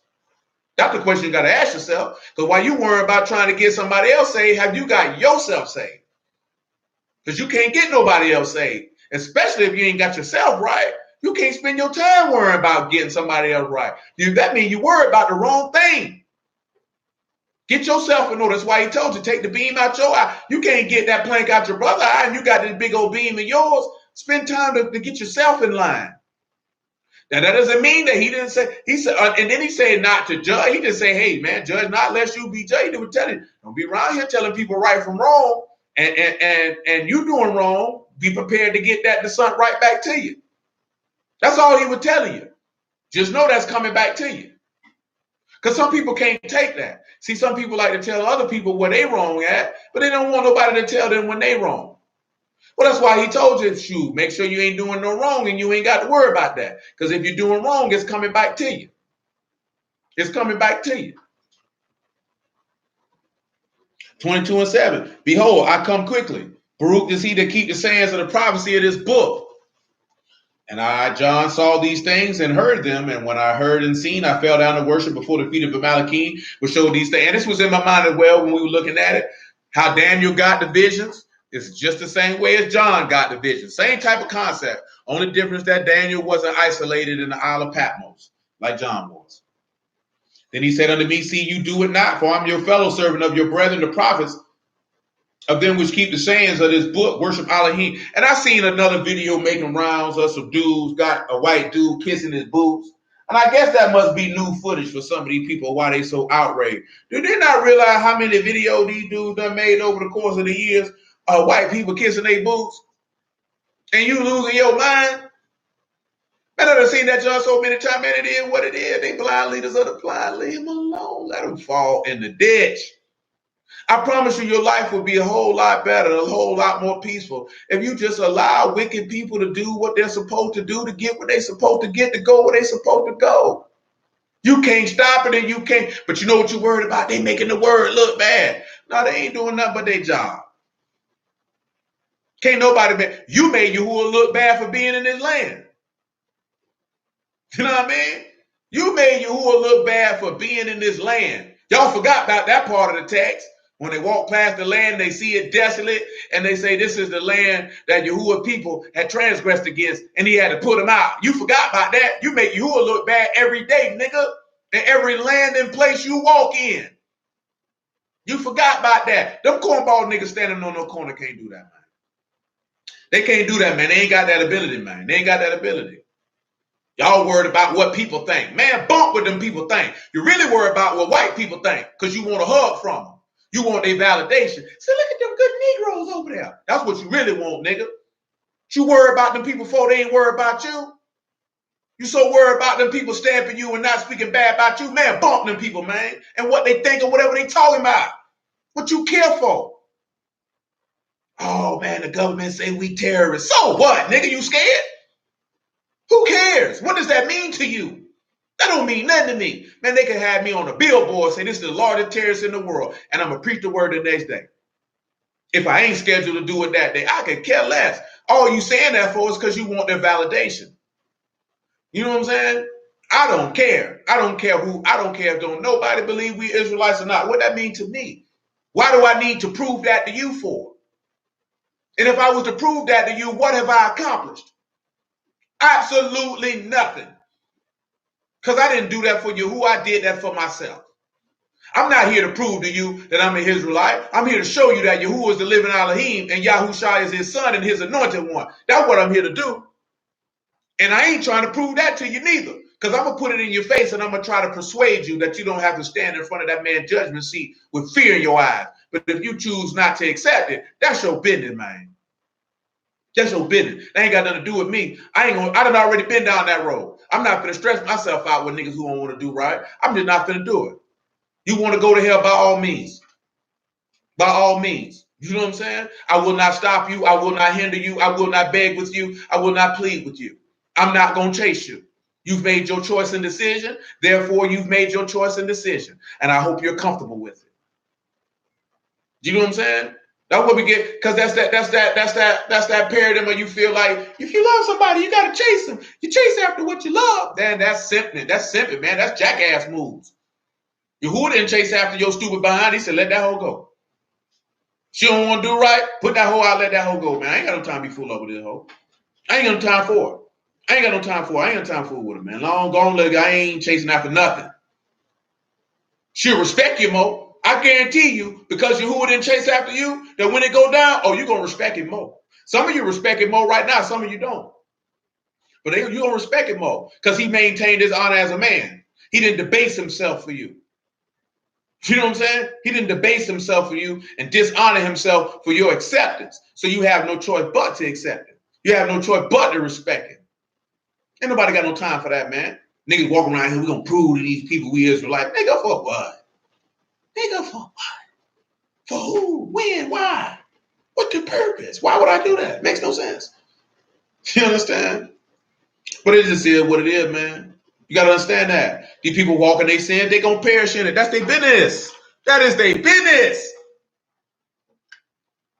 Speaker 1: That's the question you got to ask yourself. Because while you worry about trying to get somebody else saved, have you got yourself saved? Because you can't get nobody else saved. Especially if you ain't got yourself right. You can't spend your time worrying about getting somebody else right. That means you worry about the wrong thing. Get yourself in order. That's why he told you, take the beam out your eye. You can't get that plank out your brother's eye and you got this big old beam in yours. Spend time to get yourself in line. Now, that doesn't mean that he didn't say, he said, and then he said not to judge. He just say, hey, man, judge not lest you be judged. He would tell you, don't be around here telling people right from wrong. And you doing wrong, be prepared to get that descent right back to you. That's all he was telling you. Just know that's coming back to you. Because some people can't take that. See, some people like to tell other people where they wrong at, but they don't want nobody to tell them when they wrong. Well, that's why he told you, shoot, make sure you ain't doing no wrong and you ain't got to worry about that. Because if you're doing wrong, it's coming back to you. It's coming back to you. 22 and 7. Behold, I come quickly. Baruch is he that keep the sayings of the prophecy of this book. And John saw these things and heard them. And when I heard and seen, I fell down to worship before the feet of Amalekite, which showed these things. And this was in my mind as well when we were looking at it. How Daniel got the visions is just the same way as John got the visions. Same type of concept. Only difference that Daniel wasn't isolated in the Isle of Patmos like John was. Then he said unto me, see, you do it not, for I'm your fellow servant of your brethren, the prophets, of them which keep the sayings of this book, worship Elohim. And I seen another video making rounds of some dudes, got a white dude kissing his boobs. And I guess that must be new footage for some of these people, why they so outraged. Do they not realize how many videos these dudes done made over the course of the years of white people kissing their boobs? And you losing your mind? Man, I done seen that John so many times, man, it is what it is. They blind leaders of the blind. Leave them alone. Let them fall in the ditch. I promise you your life will be a whole lot better, a whole lot more peaceful if you just allow wicked people to do what they're supposed to do, to get what they're supposed to get, to go where they're supposed to go. You can't stop it and you can't, but you know what you're worried about? They making the word look bad. No, they ain't doing nothing but their job. Can't nobody, you made Yahuah look bad for being in this land. You know what I mean? You made Yahuah look bad for being in this land. Y'all forgot about that part of the text. When they walk past the land, they see it desolate, and they say this is the land that Yahuah people had transgressed against, and he had to put them out. You forgot about that. You make Yahuah look bad every day, nigga, in every land and place you walk in. You forgot about that. Them cornball niggas standing on no corner can't do that, man. They can't do that, man. They ain't got that ability, man. They ain't got that ability. Y'all worried about what people think. Man, bump what them people think. You really worried about what white people think because you want a hug from them. You want their validation. Say, look at them good Negroes over there. That's what you really want, nigga. You worry about them people before they ain't worried about you. You so worried about them people stamping you and not speaking bad about you. Man, bump them people, man. And what they think or whatever they talking about. What you care for. Oh, man, the government say we terrorists. So what, nigga? You scared? Who cares? What does that mean to you? That don't mean nothing to me. Man, they can have me on a billboard say this is the largest terrorist in the world, and I'm going to preach the word the next day. If I ain't scheduled to do it that day, I could care less. All you saying that for is because you want their validation. You know what I'm saying? I don't care. I don't care who. I don't care if don't nobody believe we Israelites or not. What that mean to me? Why do I need to prove that to you for? And if I was to prove that to you, what have I accomplished? Absolutely nothing. Because I didn't do that for you. I did that for myself. I'm not here to prove to you that I'm an Israelite. I'm here to show you that Yahuah is the living Elohim and Yahushua is his son and his anointed one. That's what I'm here to do. And I ain't trying to prove that to you neither. Because I'm going to put it in your face and I'm going to try to persuade you that you don't have to stand in front of that man's judgment seat with fear in your eyes. But if you choose not to accept it, that's your business, man. That's your business. That ain't got nothing to do with me. I done already been down that road. I'm not finna stress myself out with niggas who don't want to do right. I'm just not finna do it. You want to go to hell by all means. By all means. You know what I'm saying? I will not stop you. I will not hinder you. I will not beg with you. I will not plead with you. I'm not going to chase you. You've made your choice and decision. Therefore, you've made your choice and decision. And I hope you're comfortable with it. You know what I'm saying? That's what we get, because that's that paradigm where you feel like if you love somebody, you gotta chase them. You chase after what you love. Man, that's simping. That's simping, man. That's jackass moves. Yahuah didn't chase after your stupid behind. He said, let that hoe go. She don't want to do right, put that hoe out, let that hoe go, man. I ain't got no time to be fooled up with this hoe. I ain't got no time for it. I ain't got no time for it. I ain't got no time for it with her, man. Long gone, look, I ain't chasing after nothing. She'll respect you more. I guarantee you, because Yahuah didn't chase after you, that when it go down, you're going to respect him more. Some of you respect him more right now, some of you don't. But you're going to respect him more because he maintained his honor as a man. He didn't debase himself for you. You know what I'm saying? He didn't debase himself for you and dishonor himself for your acceptance. So you have no choice but to accept him. You have no choice but to respect him. Ain't nobody got no time for that, man. Niggas walking around here, we're going to prove to these people we Israelites. Nigga, for what? Nigga, for what? For who? When? Why? What the purpose? Why would I do that? Makes no sense. You understand? But it just is what it is, man. You got to understand that. These people walking their sin, they going to perish in it. That's their business. That is their business.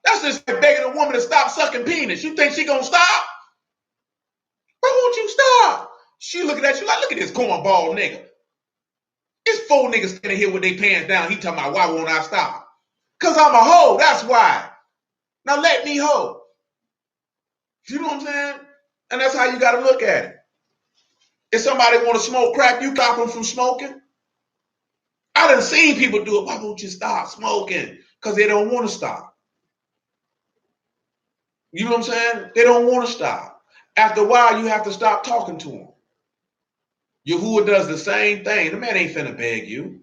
Speaker 1: That's just like begging a woman to stop sucking penis. You think she going to stop? Bro, who She looking at you like, look at this cornball nigga. It's 4 niggas standing here with their pants down. He talking about, why won't I stop? Because I'm a hoe. That's why. Now let me hoe. You know what I'm saying? And that's how you got to look at it. If somebody want to smoke crack, you stop them from smoking. I done seen people do it. Why won't you stop smoking? Because they don't want to stop. You know what I'm saying? They don't want to stop. After a while, you have to stop talking to them. Yahuah does the same thing. The man ain't finna beg you.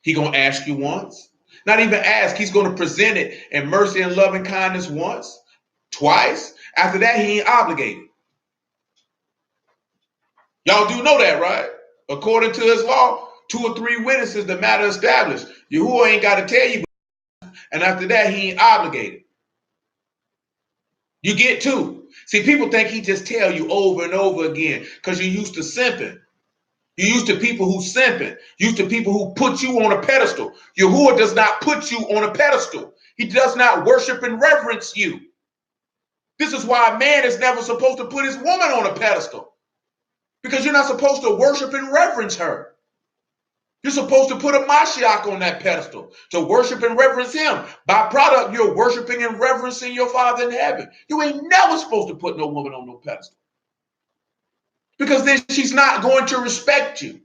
Speaker 1: He gonna ask you once. Not even ask. He's gonna present it in mercy and loving kindness once, twice. After that, he ain't obligated. Y'all do know that, right? According to his law, 2 or 3 witnesses, the matter established. Yahuah ain't got to tell you. And after that, he ain't obligated. You get 2. See, people think he just tell you over and over again because you're used to simping. You're used to people who simping. Used to people who put you on a pedestal. Yahuah does not put you on a pedestal. He does not worship and reverence you. This is why a man is never supposed to put his woman on a pedestal. Because you're not supposed to worship and reverence her. You're supposed to put a Mashal on that pedestal to worship and reverence him. By product, you're worshiping and reverencing your Father in heaven. You ain't never supposed to put no woman on no pedestal. Because then she's not going to respect you.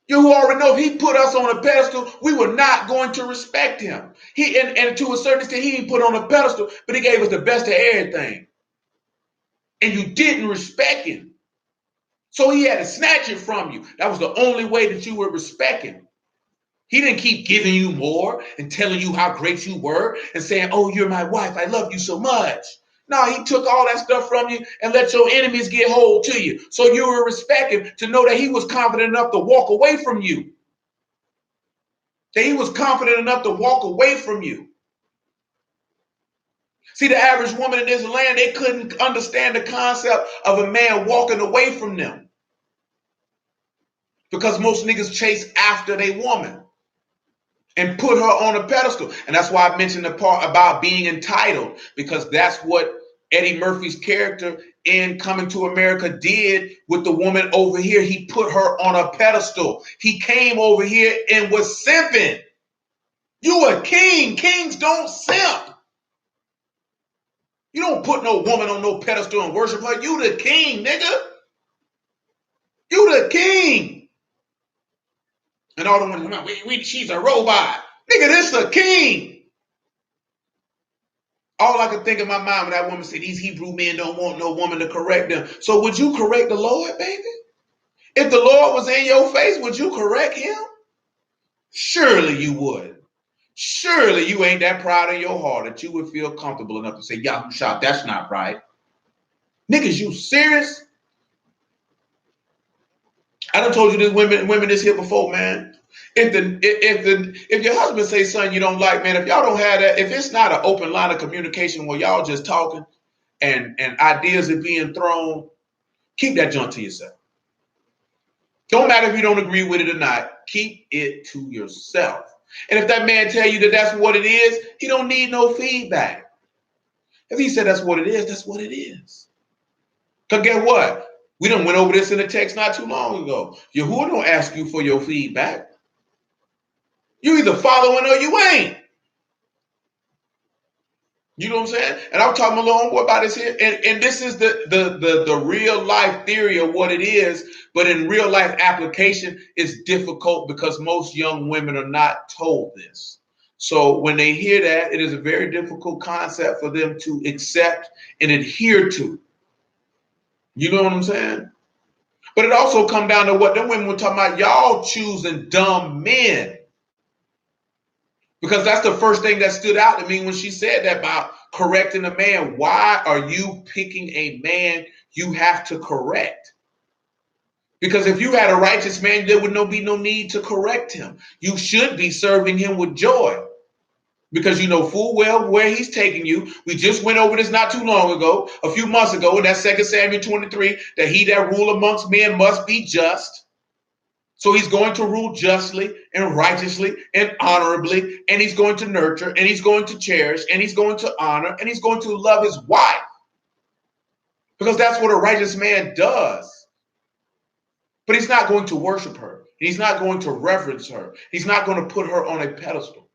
Speaker 1: You already know if he put us on a pedestal, we were not going to respect him. And to a certain extent, he ain't put on a pedestal, but he gave us the best of everything. And you didn't respect him. So he had to snatch it from you. That was the only way that you would respect him. He didn't keep giving you more and telling you how great you were and saying, oh, you're my wife. I love you so much. No, he took all that stuff from you and let your enemies get hold to you. So you will respect him to know that he was confident enough to walk away from you. That he was confident enough to walk away from you. See, the average woman in this land, they couldn't understand the concept of a man walking away from them. Because most niggas chase after their woman and put her on a pedestal. And that's why I mentioned the part about being entitled, because that's what Eddie Murphy's character in Coming to America did with the woman over here. He put her on a pedestal. He came over here and was simping. You a king. Kings don't simp. You don't put no woman on no pedestal and worship her. You the king, nigga. You the king. And all the women, she's a robot. Nigga, this a king. All I could think in my mind when that woman said, these Hebrew men don't want no woman to correct them. So would you correct the Lord, baby? If the Lord was in your face, would you correct him? Surely you would. Surely you ain't that proud in your heart that you would feel comfortable enough to say, Yahuah, that's not right. Niggas, you serious? I done told you this women this here before, man. If your husband say something you don't like, man, if y'all don't have that, if it's not an open line of communication where y'all just talking and ideas are being thrown, keep that junk to yourself. Don't matter if you don't agree with it or not. Keep it to yourself. And if that man tell you that that's what it is, he don't need no feedback. If he said that's what it is, that's what it is. Because guess what? We done went over this in the text not too long ago. Yahuah don't ask you for your feedback. You either following or you ain't. You know what I'm saying? And I'm talking a little more about this here. And this is the real life theory of what it is. But in real life application, it's difficult because most young women are not told this. So when they hear that, it is a very difficult concept for them to accept and adhere to. You know what I'm saying? But it also comes down to what them women were talking about. Y'all choosing dumb men. Because that's the first thing that stood out to me when she said that about correcting a man. Why are you picking a man you have to correct? Because if you had a righteous man, there would be no need to correct him. You should be serving him with joy. Because you know full well where he's taking you. We just went over this not too long ago, a few months ago, in that 2 Samuel 23, that he that rule amongst men must be just. So he's going to rule justly and righteously and honorably, and he's going to nurture, and he's going to cherish, and he's going to honor, and he's going to love his wife. because that's what a righteous man does. But he's not going to worship her. He's not going to reverence her. He's not going to put her on a pedestal.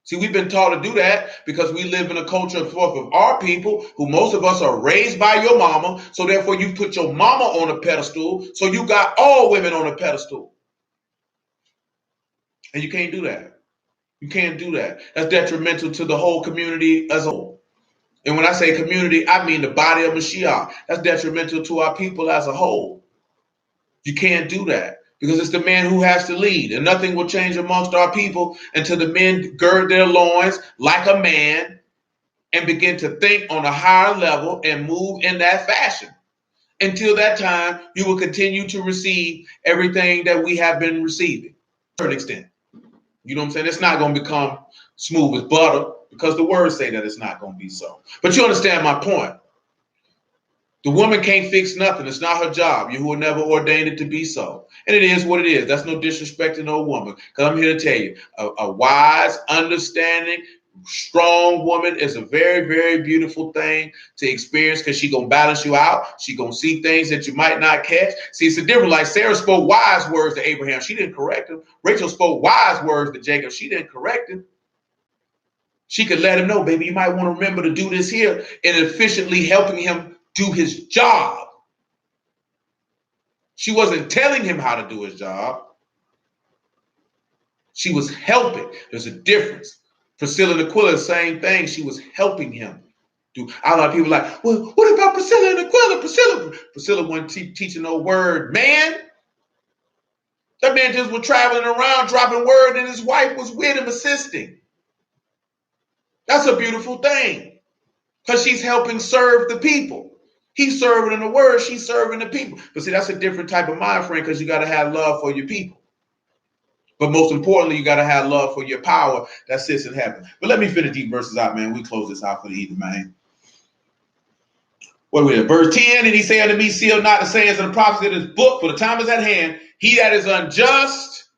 Speaker 1: See, we've been taught to do that because we live in a culture of our people who most of us are raised by your mama. So therefore you put your mama on a pedestal. So you got all women on a pedestal. And you can't do that. You can't do that. That's detrimental to the whole community as a whole. And when I say community, I mean the body of Mashiach. That's detrimental to our people as a whole. You can't do that because it's the man who has to lead, and nothing will change amongst our people until the men gird their loins like a man and begin to think on a higher level and move in that fashion. Until that time, you will continue to receive everything that we have been receiving to a certain extent. You know what I'm saying? It's not going to become smooth as butter because the words say that it's not going to be so. But you understand my point. The woman can't fix nothing. It's not her job. Yahuah never ordained it to be so. And it is what it is. That's no disrespect to no woman. Because I'm here to tell you, a wise, understanding, strong woman is a very, very beautiful thing to experience because she's going to balance you out. She's going to see things that you might not catch. See, it's a different. Like Sarah spoke wise words to Abraham. She didn't correct him. Rachel spoke wise words to Jacob. She didn't correct him. She could let him know, baby, you might want to remember to do this here, and efficiently helping him do his job. She wasn't telling him how to do his job. She was helping. There's a difference. Priscilla and Aquila, same thing. She was helping him do. A lot of people are like, well, what about Priscilla and Aquila? Priscilla wasn't teaching no word, man. That man just was traveling around dropping word, and his wife was with him assisting. That's a beautiful thing because she's helping serve the people. He's serving in the word, she's serving the people. But see, that's a different type of mind frame because you got to have love for your people. But most importantly, you got to have love for your power that sits in heaven. But let me finish these verses out, man. We close this out for the evening, man. What are we at? Verse 10, and he said unto me, seal not the sayings of the prophets in this book, for the time is at hand. He that is unjust,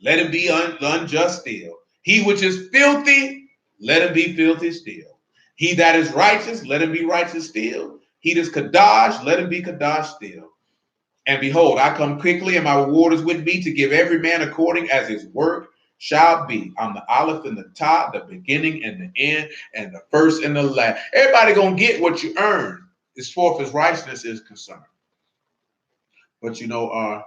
Speaker 1: let him be unjust still. He which is filthy, let him be filthy still. He that is righteous, let him be righteous still. He that is Kadash, let him be Kadash still. And behold, I come quickly, and my reward is with me to give every man according as his work shall be. I'm the Aleph and the top, the beginning and the end, and the first and the last. Everybody gonna get what you earn as far as righteousness is concerned. But you know,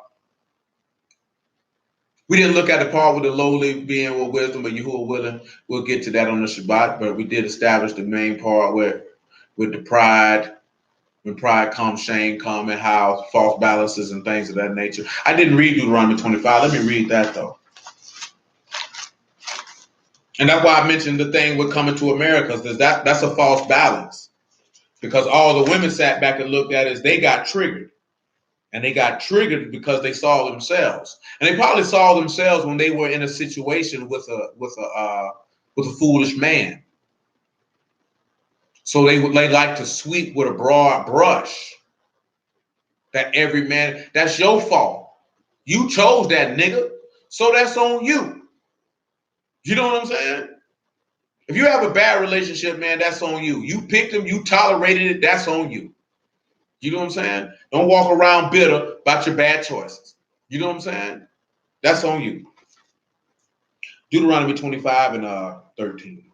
Speaker 1: we didn't look at the part with the lowly being with wisdom, but Yahuah willing, we'll get to that on the Shabbat. But we did establish the main part with the pride. When pride comes, shame comes, and how false balances and things of that nature. I didn't read Deuteronomy 25. Let me read that, though. And that's why I mentioned the thing with coming to America, because that's a false balance. Because all the women sat back and looked at it as they got triggered. And they got triggered because they saw themselves. And they probably saw themselves when they were in a situation with a foolish man. So they like to sweep with a broad brush. That every man, that's your fault. You chose that nigga, so that's on you. You know what I'm saying? If you have a bad relationship, man, that's on you. You picked him, you tolerated it, that's on you. You know what I'm saying? Don't walk around bitter about your bad choices. You know what I'm saying? That's on you. Deuteronomy 25 and 13.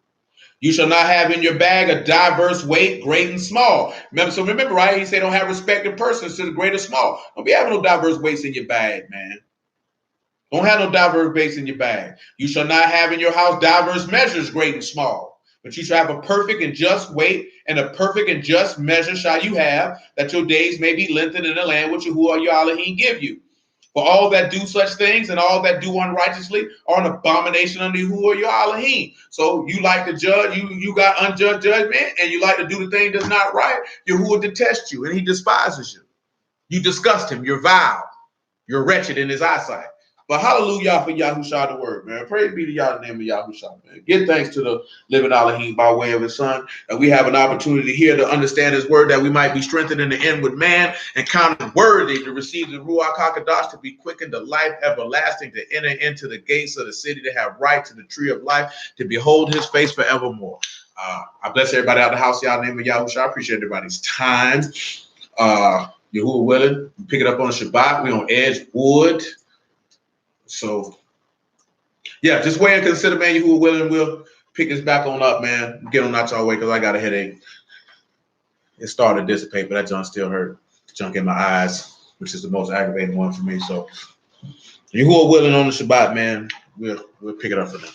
Speaker 1: You shall not have in your bag a diverse weight, great and small. Remember, right? He said don't have respected persons to the great or small. Don't be having no diverse weights in your bag, man. Don't have no diverse weights in your bag. You shall not have in your house diverse measures, great and small. But you shall have a perfect and just weight, and a perfect and just measure shall you have, that your days may be lengthened in the land which Yahuah your Elohim give you. For all that do such things and all that do unrighteously are an abomination unto Yahuah your Elohim. So you like to judge, you got unjust judgment, and you like to do the thing that's not right, Yahuah detests you and he despises you. You disgust him, you're vile, you're wretched in his eyesight. But hallelujah for Yahushua the word, man. Praise be to Yah, the name of Yahushua, man. Give thanks to the living Elohim by way of his son. And we have an opportunity here to understand his word, that we might be strengthened in the end with man and counted worthy to receive the Ruach HaKadosh, to be quickened to life everlasting, to enter into the gates of the city, to have right to the tree of life, to behold his face forevermore. I bless everybody out of the house. Y'all name of Yahuah. I appreciate everybody's time. Yahuah willing, pick it up on Shabbat. We on Edgewood. So, yeah, just wait and consider, man. Yahuah willing, we'll pick this back on up, man. Get on out y'all way because I got a headache. It started to dissipate, but that junk still hurt. Junk in my eyes, which is the most aggravating one for me. So, Yahuah willing on the Shabbat, man. We'll pick it up for them.